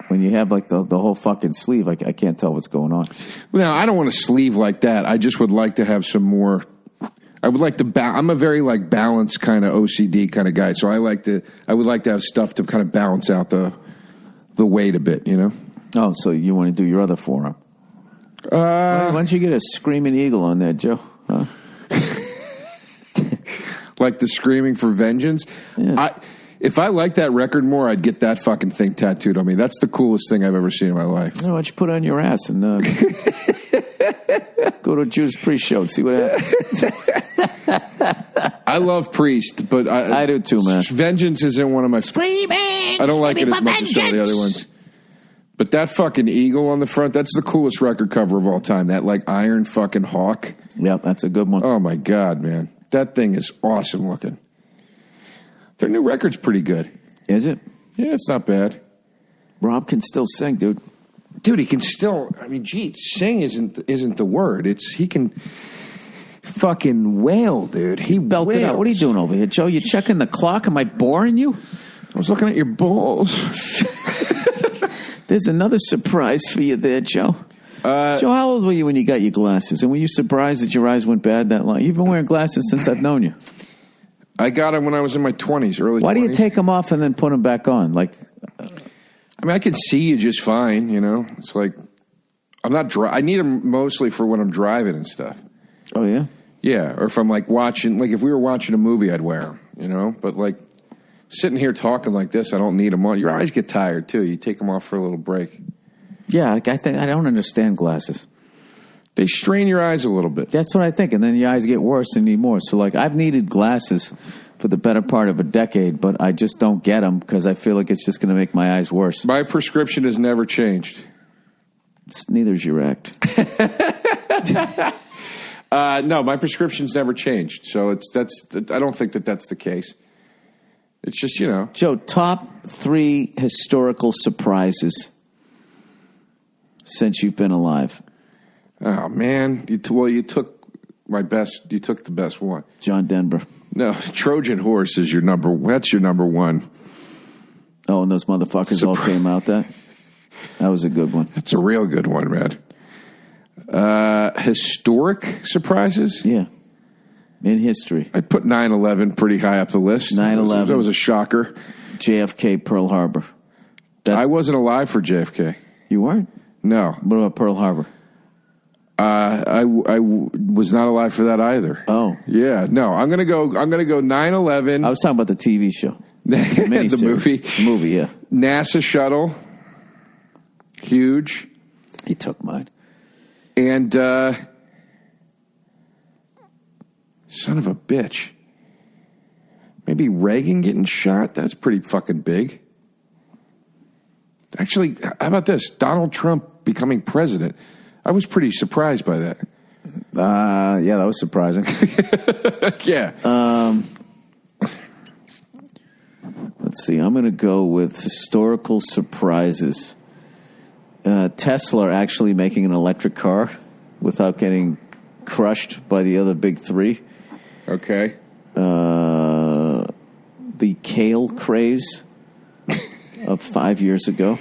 A: When you have like the whole fucking sleeve, I can't tell what's going on.
B: Well, I don't want a sleeve like that. I just would like to have some more. I would like to. I'm a very like balanced kind of OCD kind of guy, so I would like to have stuff to kind of balance out the weight a bit. You know.
A: Oh, so you want to do your other forearm? Why don't you get a screaming eagle on there, Joe? Huh?
B: Like the screaming for vengeance.
A: Yeah.
B: If I like that record more, I'd get that fucking thing tattooed on me. That's the coolest thing I've ever seen in my life.
A: Oh, why don't you put it on your ass and go to a Judas Priest show and see what happens?
B: I love Priest, but
A: I do too, man.
B: Vengeance isn't one of my...
C: Screaming!
B: I don't like it as much as some of the other ones. But that fucking eagle on the front, that's the coolest record cover of all time. That like iron fucking hawk.
A: Yep, that's a good one.
B: Oh my God, man. That thing is awesome looking. Their new record's pretty good.
A: Is it?
B: Yeah, it's not bad.
A: Rob can still sing, dude.
B: Dude, he can still. I mean, gee, sing isn't the word. He can fucking wail, dude. He
A: belted
B: wails.
A: out. What are you doing over here, Joe? You checking the clock? Am I boring you?
B: I was looking at your balls.
A: There's another surprise for you there, Joe. Joe, how old were you when you got your glasses? And were you surprised that your eyes went bad that long? You've been wearing glasses since I've known you.
B: I got them when I was in my 20s, early 20s.
A: Why do you take them off and then put them back on? Like,
B: I mean, I can see you just fine, you know? It's like, I'm not I need them mostly for when I'm driving and stuff.
A: Oh, yeah?
B: Yeah, or if I'm like watching, like if we were watching a movie, I'd wear them, you know? But like sitting here talking like this, I don't need them on. Your eyes get tired too. You take them off for a little break.
A: Yeah, like I don't understand glasses.
B: They strain your eyes a little bit.
A: That's what I think, and then your eyes get worse and need more. So, like, I've needed glasses for the better part of a decade, but I just don't get them because I feel like it's just going to make my eyes worse.
B: My prescription has never changed.
A: Neither's your act.
B: No, my prescription's never changed. So I don't think that's the case. It's just, you know.
A: Joe, top 3 historical surprises since you've been alive.
B: Oh, man. You took the best one.
A: John Denver.
B: No, Trojan Horse is that's your number one.
A: Oh, and those motherfuckers all came out that was a good one.
B: That's a real good one, man. Historic surprises?
A: Yeah. In history.
B: I'd put 9/11 pretty high up the list.
A: 9/11.
B: That was a shocker.
A: JFK, Pearl Harbor.
B: I wasn't alive for JFK.
A: You weren't?
B: No.
A: What about Pearl Harbor?
B: I was not alive for that either.
A: Oh.
B: Yeah. No, I'm going to go 9/11.
A: I was talking about the TV show.
B: The movie.
A: The movie, yeah.
B: NASA shuttle. Huge.
A: He took mine.
B: And son of a bitch. Maybe Reagan getting shot? That's pretty fucking big. Actually, how about this? Donald Trump becoming president. I was pretty surprised by that.
A: Yeah, that was surprising.
B: Yeah.
A: Let's see. I'm going to go with historical surprises. Tesla actually making an electric car without getting crushed by the other big 3.
B: Okay.
A: The kale craze of 5 years ago.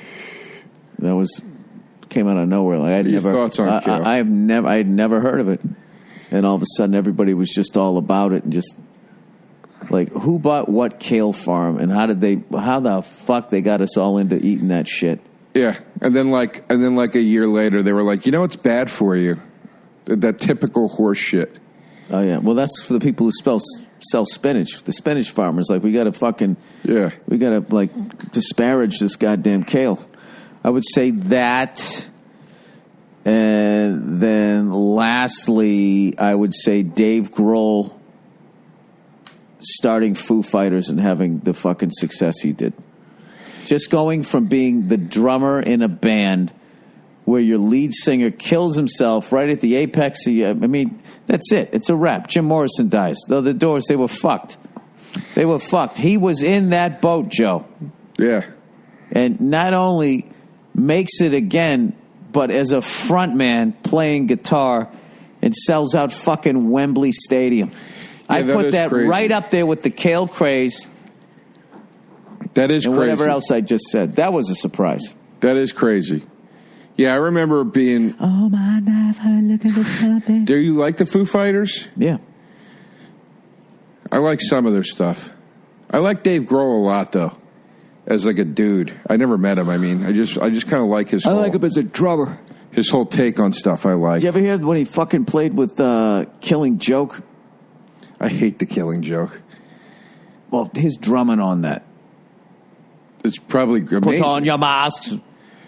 A: came out of nowhere. Like
B: What are your thoughts on kale?
A: I had never heard of it, and all of a sudden everybody was just all about it, and just like who bought what kale farm, and how the fuck they got us all into eating that shit.
B: Yeah, and then like a year later, they were like, it's bad for you. That typical horse shit.
A: Oh yeah, well that's for the people who sell spinach. The spinach farmers, like we got to disparage this goddamn kale. I would say that, and then lastly, I would say Dave Grohl starting Foo Fighters and having the fucking success he did. Just going from being the drummer in a band where your lead singer kills himself right at the apex. That's it. It's a wrap. Jim Morrison dies. The Doors, they were fucked. He was in that boat, Joe.
B: Yeah.
A: And not only makes it again, but as a front man playing guitar and sells out fucking Wembley Stadium. I put that
B: crazy.
A: right up there with the kale craze.
B: That is
A: and
B: crazy.
A: Whatever else I just said. That was a surprise.
B: That is crazy. Yeah, I remember being...
A: Oh, my knife, look at the something.
B: Do you like the Foo Fighters?
A: Yeah.
B: I like some of their stuff. I like Dave Grohl a lot, though, as like a dude. I never met him. I just kind of like his whole...
A: I like him as a drummer.
B: His whole take on stuff I like.
A: Did you ever hear when he fucking played with Killing Joke?
B: I hate the Killing Joke.
A: Well, his drumming on that.
B: It's probably amazing.
A: Put on your masks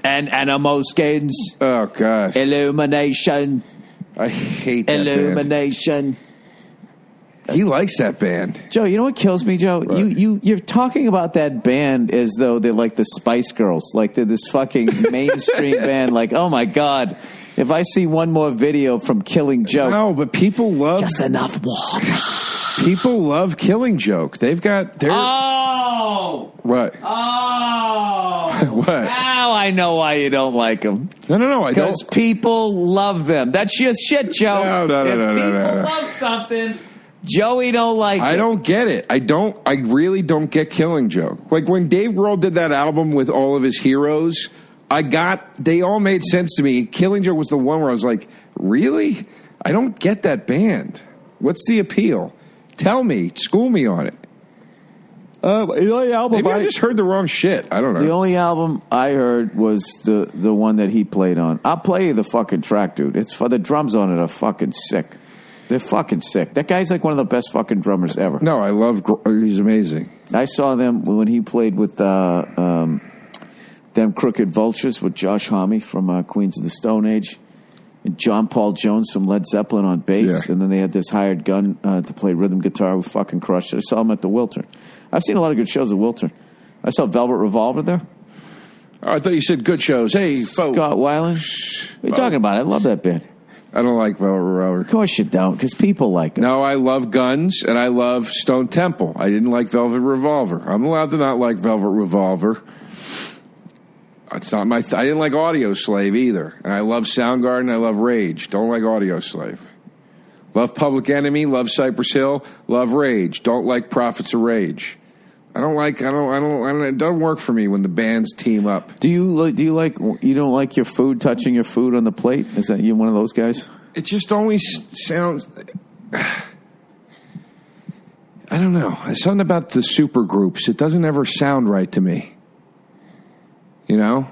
A: and animal skins.
B: Oh, God.
A: Illumination.
B: I hate that
A: Illumination.
B: band. He likes that band.
A: Joe, you know what kills me, Joe? Right. You're talking about that band as though they're like the Spice Girls. Like they're this fucking mainstream band. Like, oh, my God. If I see one more video from Killing Joke.
B: No, but people love...
A: Just enough water.
B: People love Killing Joke. They've got...
A: Oh!
B: What?
A: Oh!
B: What?
A: Now I know why you don't like them.
B: No, I don't.
A: Because people love them. That's your shit, Joe.
B: No.
A: If people love something, Joey don't like it.
B: I don't get it. I really don't get Killing Joke. Like when Dave Grohl did that album with all of his heroes, they all made sense to me. Killing Joke was the one where I was like, really? I don't get that band. What's the appeal? Tell me. School me on it. The only album maybe I just heard the wrong shit. I don't know.
A: The only album I heard was the one that he played on. I'll play you the fucking track, dude. It's for the drums on it are fucking sick. They're fucking sick. That guy's like one of the best fucking drummers ever.
B: No, I love... He's amazing.
A: I saw them when he played with them Crooked Vultures with Josh Homme from Queens of the Stone Age. And John Paul Jones from Led Zeppelin on bass. Yeah. And then they had this hired gun to play rhythm guitar who fucking crushed it. I saw him at the Wiltern. I've seen a lot of good shows at Wiltern. I saw Velvet Revolver there.
B: Oh, I thought you said good shows. Hey,
A: Scott Weiland. What are you talking about? I love that band.
B: I don't like Velvet Revolver.
A: Of course you don't, because people like it.
B: No, I love Guns, and I love Stone Temple. I didn't like Velvet Revolver. I'm allowed to not like Velvet Revolver. It's not my... I didn't like Audio Slave either. And I love Soundgarden. I love Rage. Don't like Audio Slave. Love Public Enemy. Love Cypress Hill. Love Rage. Don't like Prophets of Rage. I don't. It doesn't work for me when the bands team up.
A: Do you don't like your food touching your food on the plate? Is that you one of those guys?
B: It just always sounds... I don't know. There's something about the super groups. It doesn't ever sound right to me. You know?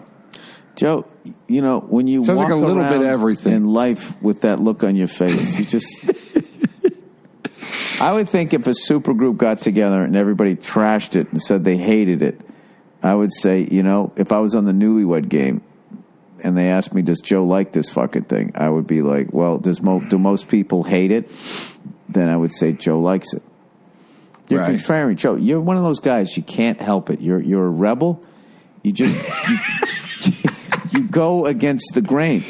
A: Joe, when you
B: sounds
A: walk
B: like a little
A: around
B: bit of everything
A: in life with that look on your face, you just... I would think if a supergroup got together and everybody trashed it and said they hated it, I would say, if I was on the Newlywed Game and they asked me, does Joe like this fucking thing? I would be like, well, do most people hate it? Then I would say Joe likes it. You're contrarian, Joe. You're one of those guys. You can't help it. You're a rebel. You just you go against the grain.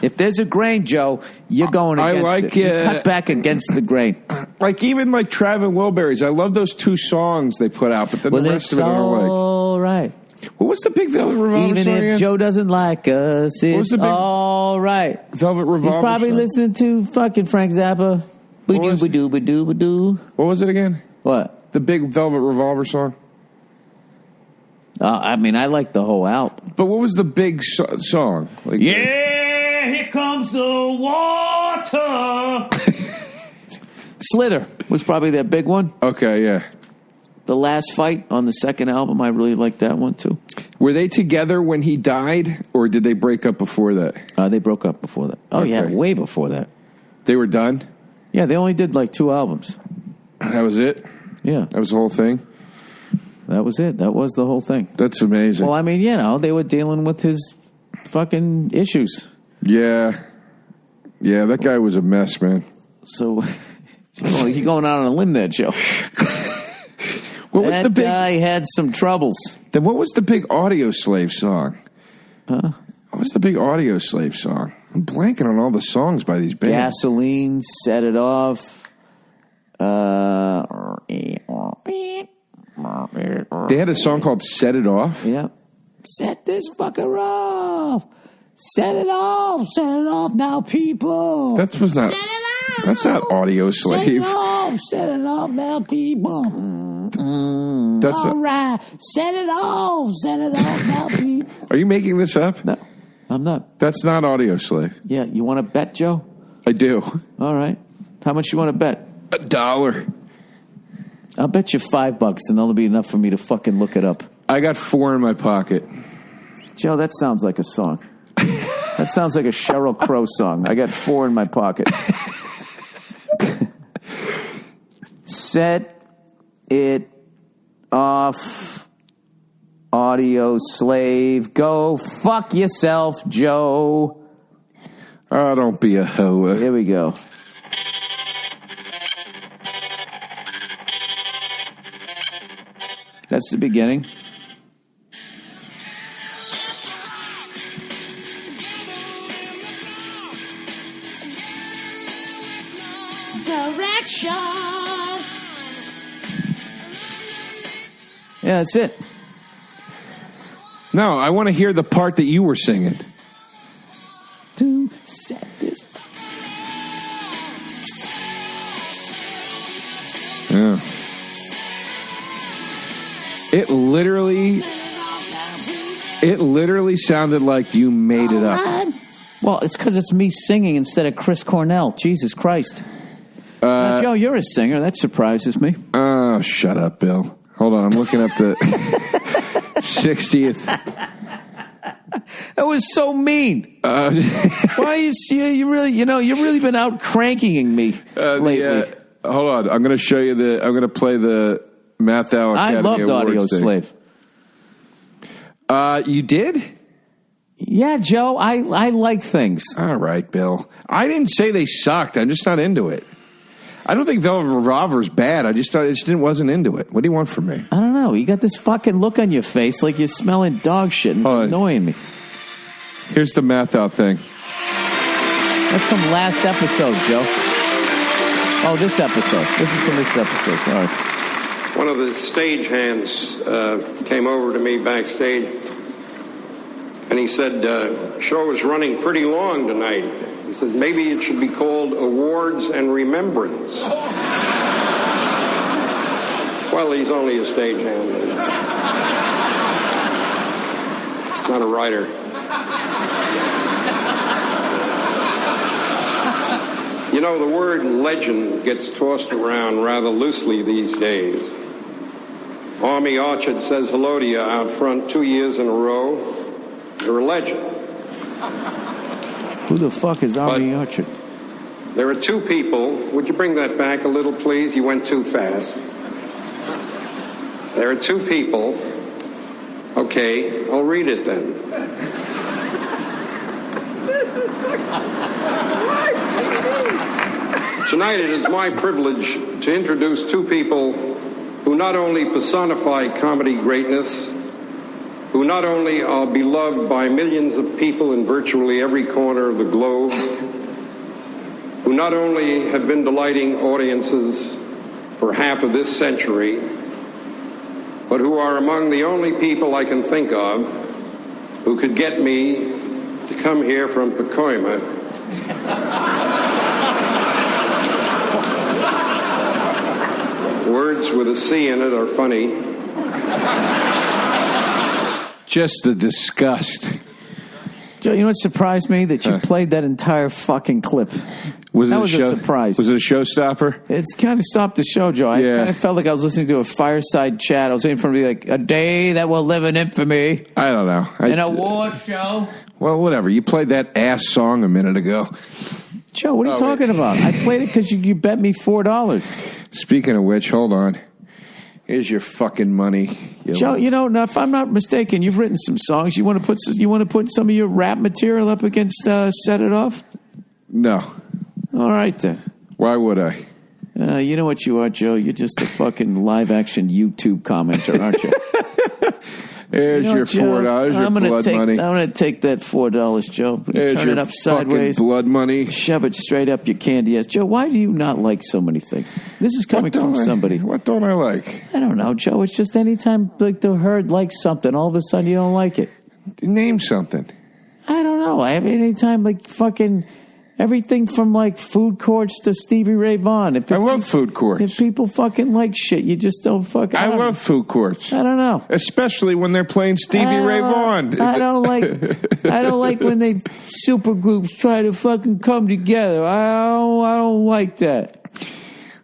A: If there's a grain, Joe, you're going against it. You cut back against the grain.
B: Like even like Trav and Wilburys. I love those two songs they put out, but then the rest of it I don't like.
A: All right.
B: Well, what's the big Velvet Revolver
A: Even
B: song
A: if
B: again?
A: Joe doesn't like us, it's all right.
B: Velvet Revolver
A: He's probably
B: song?
A: listening to fucking Frank Zappa. Ba-doo-ba-doo-ba-doo-ba-doo.
B: What was it again?
A: What?
B: The big Velvet Revolver song?
A: I mean, I like the whole album.
B: But what was the big song? Like,
A: Yeah, here comes the water. Slither was probably their big one.
B: Okay, yeah.
A: The Last Fight on the second album, I really liked that one too.
B: Were they together when he died, or did they break up before that?
A: They broke up before that. Oh, yeah, way before that.
B: They were done?
A: Yeah, they only did like 2 albums.
B: That was it?
A: Yeah.
B: That was the whole thing?
A: That was it. That was the whole thing.
B: That's amazing.
A: Well, I mean, they were dealing with his fucking issues.
B: Yeah. Yeah, that guy was a mess, man.
A: So, you're going out on a limb there, Joe.
B: That
A: guy had some troubles.
B: Then what was the big Audio Slave song?
A: Huh?
B: What was the big Audio Slave song? I'm blanking on all the songs by these bands.
A: Gasoline, Set It Off.
B: They had a song called Set It Off?
A: Yeah. Set this fucker off. Set it off now, people.
B: That's not Audio Slave.
C: Set it off now, people.
B: That's
C: all right. Set it off now, people.
B: Are you making this up?
A: No, I'm not.
B: That's not Audio Slave.
A: Yeah, you want to bet, Joe?
B: I do.
A: All right. How much you want to bet?
B: $1.
A: I'll bet you $5, and that'll be enough for me to fucking look it up.
B: I got 4 in my pocket.
A: Joe, that sounds like a song. That sounds like a Sheryl Crow song. I got 4 in my pocket. Set it off, Audio Slave. Go fuck yourself, Joe.
B: Oh, don't be a hoe.
A: Here we go. That's the beginning.
C: Direction.
A: Yeah, that's it.
B: No, I want to hear the part that you were singing.
A: To set this.
B: Yeah. It literally sounded like you made it up.
A: Well, it's because it's me singing instead of Chris Cornell. Jesus Christ. Now, Joe, you're a singer. That surprises me.
B: Oh, shut up, Bill. Hold on, I'm looking up the 60th.
A: That was so mean. Why is you really? You've really been out cranking me lately.
B: Hold on, I'm going to show you I'm going to play the Math Hour Academy
A: I loved
B: Awards
A: Audio
B: thing.
A: Slave.
B: You did?
A: Yeah, Joe. I like things.
B: All right, Bill. I didn't say they sucked. I'm just not into it. I don't think Velvet Revolver's bad. I just wasn't into it. What do you want from me?
A: I don't know. You got this fucking look on your face like you're smelling dog shit and it's annoying me.
B: Here's the Math Out thing.
A: That's from last episode, Joe. Oh, this episode. This is from this episode. Sorry.
D: One of the stagehands came over to me backstage, and he said, show is running pretty long tonight. He said, maybe it should be called Awards and Remembrance. Well, he's only a stagehand. Not a writer. You know, the word legend gets tossed around rather loosely these days. Army Orchard says hello to you out front 2 years in a row. You're a legend.
A: Who the fuck is Army Orchard?
D: There are 2 people. Would you bring that back a little, please? You went too fast. There are 2 people. Okay, I'll read it then. Tonight it is my privilege to introduce 2 people who not only personify comedy greatness, who not only are beloved by millions of people in virtually every corner of the globe, who not only have been delighting audiences for half of this century, but who are among the only people I can think of who could get me to come here from Pacoima Words with a C in it are funny.
B: Just the disgust.
A: Joe, you know what surprised me? That you played that entire fucking clip. That was a surprise.
B: Was it a showstopper?
A: It's kind of stopped the show, Joe. I kind of felt like I was listening to a fireside chat. I was waiting for it to be like, a day that will live in infamy.
B: I don't know.
A: An award show.
B: Well, whatever. You played that ass song a minute ago.
A: Joe, what are you talking about? I played it because you bet me $4.
B: Speaking of which, hold on. Here's your fucking money.
A: Joe, now if I'm not mistaken, you've written some songs. You want to put some of your rap material up against Set It Off?
B: No.
A: All right then.
B: Why would I?
A: You know what you are, Joe? You're just a fucking live action YouTube commenter, aren't you?
B: Here's your $4. Your blood money.
A: I'm going to take that $4, Joe. Turn it up sideways.
B: Blood money.
A: Shove it straight up your candy ass. Joe, why do you not like so many things? This is coming from somebody.
B: What don't I like?
A: I don't know, Joe. It's just anytime like the herd likes something, all of a sudden you don't like it.
B: Name something.
A: I don't know. I have anytime like fucking everything from like food courts to Stevie Ray Vaughan.
B: I love food courts.
A: If people fucking like shit, you just don't fucking.
B: I love food courts.
A: I don't know.
B: Especially when they're playing Stevie Ray Vaughan.
A: I don't like when they super groups try to fucking come together. I don't like that.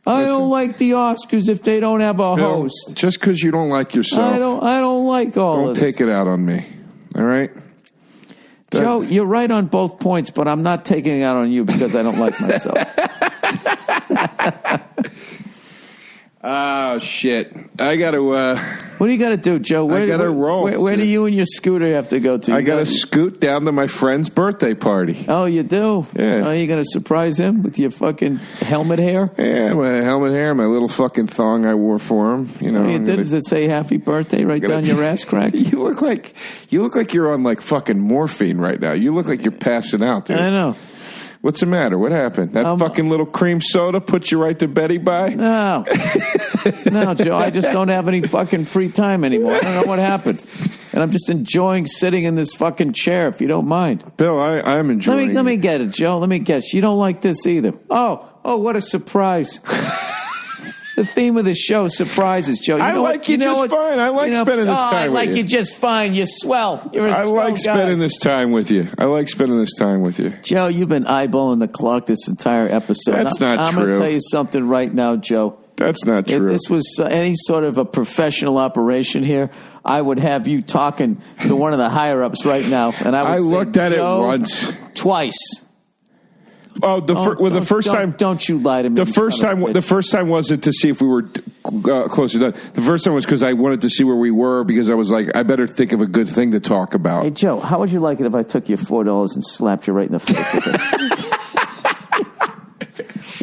A: I don't like the Oscars if they don't have a host.
B: Just because you don't like yourself.
A: I don't like all of this.
B: Don't take it out on me. All right?
A: Joe, you're right on both points, but I'm not taking it out on you because I don't like myself.
B: Oh, shit. I got to...
A: what do you got to do, Joe?
B: I got to roll.
A: Where do you and your scooter have to go to?
B: I got to scoot down to my friend's birthday party.
A: Oh, you do?
B: Yeah.
A: Are you going to surprise him with your fucking helmet hair?
B: Yeah, my helmet hair, my little fucking thong I wore for him. You know,
A: does it say happy birthday right down your ass crack?
B: You look like you're on like fucking morphine right now. You look like you're passing out, dude.
A: I know.
B: What's the matter? What happened? That fucking little cream soda put you right to Betty by?
A: No. No, Joe, I just don't have any fucking free time anymore. I don't know what happened. And I'm just enjoying sitting in this fucking chair, if you don't mind.
B: Bill, I'm enjoying
A: Let me get it, Joe. Let me guess. You don't like this either. Oh, what a surprise. The theme of the show, surprises, Joe.
B: I like you just fine. I like spending this time with you.
A: I like you just fine. You're swell. You're a swell guy.
B: Spending this time with you. I like spending this time with you.
A: Joe, you've been eyeballing the clock this entire episode.
B: That's not true.
A: I'm going to tell you something right now, Joe.
B: That's not true.
A: If this was any sort of a professional operation here, I would have you talking to one of the higher-ups right now. And I
B: looked at it once.
A: Twice.
B: Oh, the first time.
A: Don't you lie to me.
B: The first time wasn't to see if we were closer done. The first time was because I wanted to see where we were because I was like, I better think of a good thing to talk about.
A: Hey, Joe, how would you like it if I took you $4 and slapped you right in the face with it?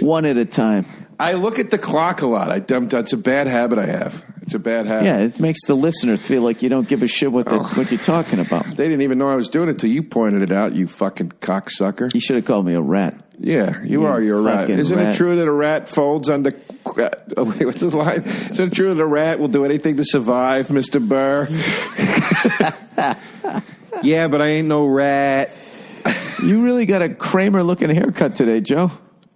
A: One at a time.
B: I look at the clock a lot. That's a bad habit I have. It's a bad habit.
A: Yeah, it makes the listener feel like you don't give a shit what you're talking about.
B: They didn't even know I was doing it until you pointed it out, you fucking cocksucker.
A: You should have called me a rat.
B: Yeah, you're a rat. Isn't it true that a rat folds under... wait, what's the line? Isn't it true that a rat will do anything to survive, Mr. Burr? Yeah, but I ain't no rat.
A: You really got a Kramer-looking haircut today, Joe.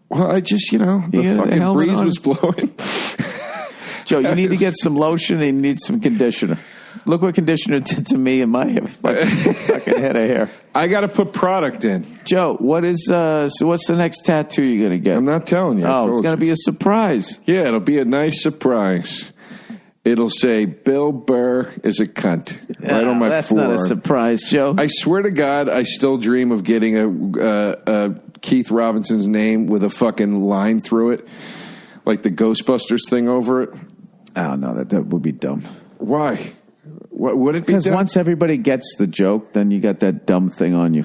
B: Well, I just, the fucking breeze was blowing.
A: Joe, you need to get some lotion and you need some conditioner. Look what conditioner did to me and my fucking head of hair.
B: I got to put product in.
A: Joe, what's the next tattoo you're going to get?
B: I'm not telling you.
A: Oh, it's going to be a surprise.
B: Yeah, it'll be a nice surprise. It'll say, Bill Burr is a cunt. Right on my forearm.
A: That's not a surprise, Joe.
B: I swear to God, I still dream of getting a Keith Robinson's name with a fucking line through it. Like the Ghostbusters thing over it.
A: Oh, no, that would be dumb.
B: Why? What would it be?
A: Because once everybody gets the joke, then you got that dumb thing on you.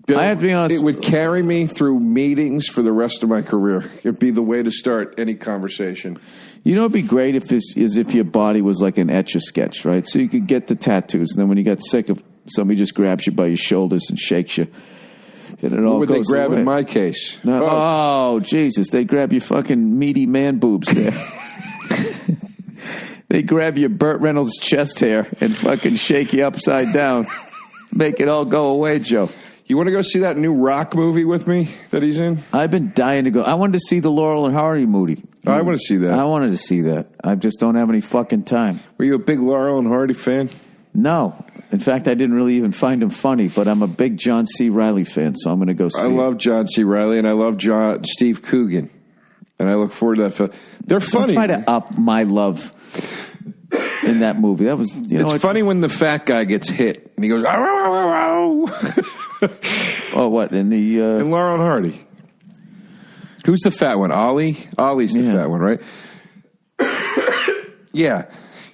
B: Bill,
A: I have to be honest.
B: It would carry me through meetings for the rest of my career. It'd be the way to start any conversation. You know, it'd be great if your body was like an Etch-a-Sketch, right? So you could get the tattoos, and then when you got sick of somebody just grabs you by your shoulders and shakes you, and it all goes away. What would they grab in my case? No, oh, Jesus! They grab your fucking meaty man boobs there. They grab your Burt Reynolds chest hair and fucking shake you upside down. Make it all go away, Joe. You want to go see that new Rock movie with me that he's in? I've been dying to go. I wanted to see the Laurel and Hardy movie. Oh, I want to see that. I wanted to see that. I just don't have any fucking time. Were you a big Laurel and Hardy fan? No.
A: In fact, I didn't really even find him funny, but I'm a big John C. Reilly fan, so I'm going to go see
B: I love John C. Reilly, and I love Steve Coogan, and I look forward to that film. They're funny.
A: Don't try to up my love in that movie. That was,
B: it's funny when the fat guy gets hit, and he goes, "Ow, ow, ow, ow."
A: Oh, what, in the...
B: And Laurel and Hardy. Who's the fat one? Ollie? Ollie's the fat one, right? Yeah.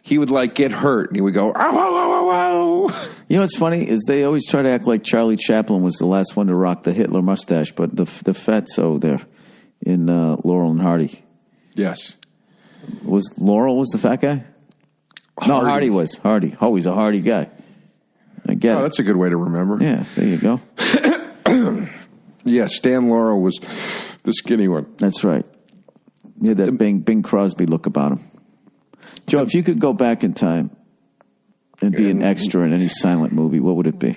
B: He would, like, get hurt, and he would go, ow, ow, ow, ow, ow.
A: You know what's funny is they always try to act like Charlie Chaplin was the last one to rock the Hitler mustache, but the fatso there in Laurel and Hardy.
B: Yes.
A: Was Laurel the fat guy?
B: Hardy.
A: No, Hardy was. Hardy. Oh, he's a Hardy guy. I get it.
B: That's a good way to remember.
A: Yeah, there you go.
B: Yeah, Stan Laurel was the skinny one.
A: That's right. He had that Bing Crosby look about him. Joe, if you could go back in time and be an extra in any silent movie, what would it be?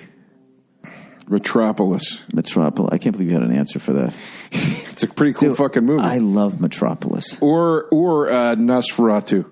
B: Metropolis.
A: Metropolis. I can't believe you had an answer for that.
B: It's a pretty cool fucking movie.
A: I love Metropolis.
B: Or Nosferatu.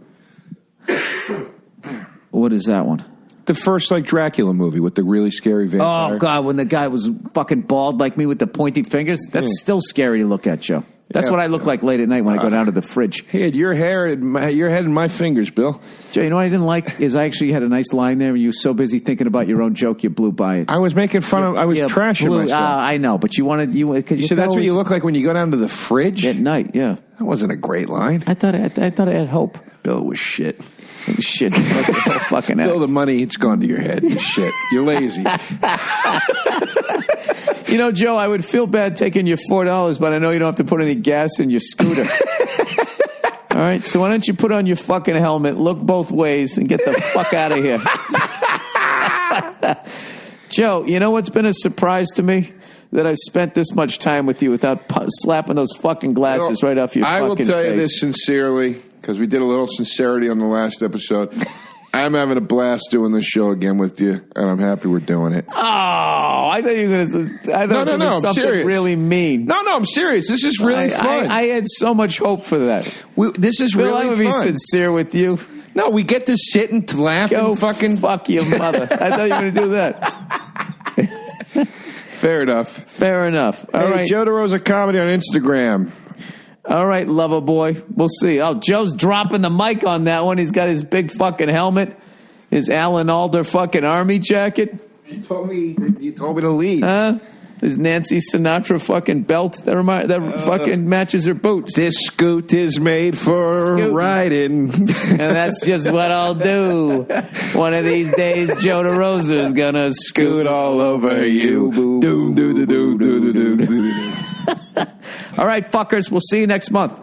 A: What is that one?
B: The first, like, Dracula movie with the really scary vampire.
A: Oh, God, when the guy was fucking bald like me with the pointy fingers, that's still scary to look at, Joe. That's what I look like late at night when I go down to the fridge.
B: He had your head in my fingers, Bill.
A: Joe, you know what I didn't like is I actually had a nice line there, and you were so busy thinking about your own joke, you blew by it.
B: I was making fun of. I was trashing myself.
A: I know, but you wanted you
B: said that's what you look like when you go down to the fridge
A: at night. Yeah,
B: that wasn't a great line.
A: I thought I had hope.
B: Bill was shit.
A: It was shit. The whole fucking
B: Bill, the money, it's gone to your head. It's shit. You're lazy.
A: You know, Joe, I would feel bad taking your $4, but I know you don't have to put any gas in your scooter. All right, so why don't you put on your fucking helmet, look both ways, and get the fuck out of here. Joe, you know what's been a surprise to me? That I've spent this much time with you without slapping those fucking glasses right off your fucking face.
B: I will tell you this sincerely, because we did a little sincerity on the last episode. I'm having a blast doing this show again with you, and I'm happy we're doing it.
A: Oh, I thought you were going to. I thought it was something
B: serious.
A: Really mean.
B: No, I'm serious. This is really fun.
A: I had so much hope for that.
B: This is
A: Bill,
B: really fun.
A: I would be sincere with you.
B: No, we get to sit and laugh
A: Go
B: and fucking
A: fuck your mother. I thought you were going to do that.
B: Fair enough.
A: Fair enough. All right.
B: Joe DeRosa Comedy on Instagram.
A: All right, lover boy. We'll see. Oh, Joe's dropping the mic on that one. He's got his big fucking helmet, his Alan Alda fucking army jacket.
B: You told me to leave.
A: His Nancy Sinatra fucking belt that fucking matches her boots.
B: This scoot is made for riding.
A: And that's just what I'll do. One of these days, Joe DeRosa is gonna scoot all over you. All right, fuckers. We'll see you next month.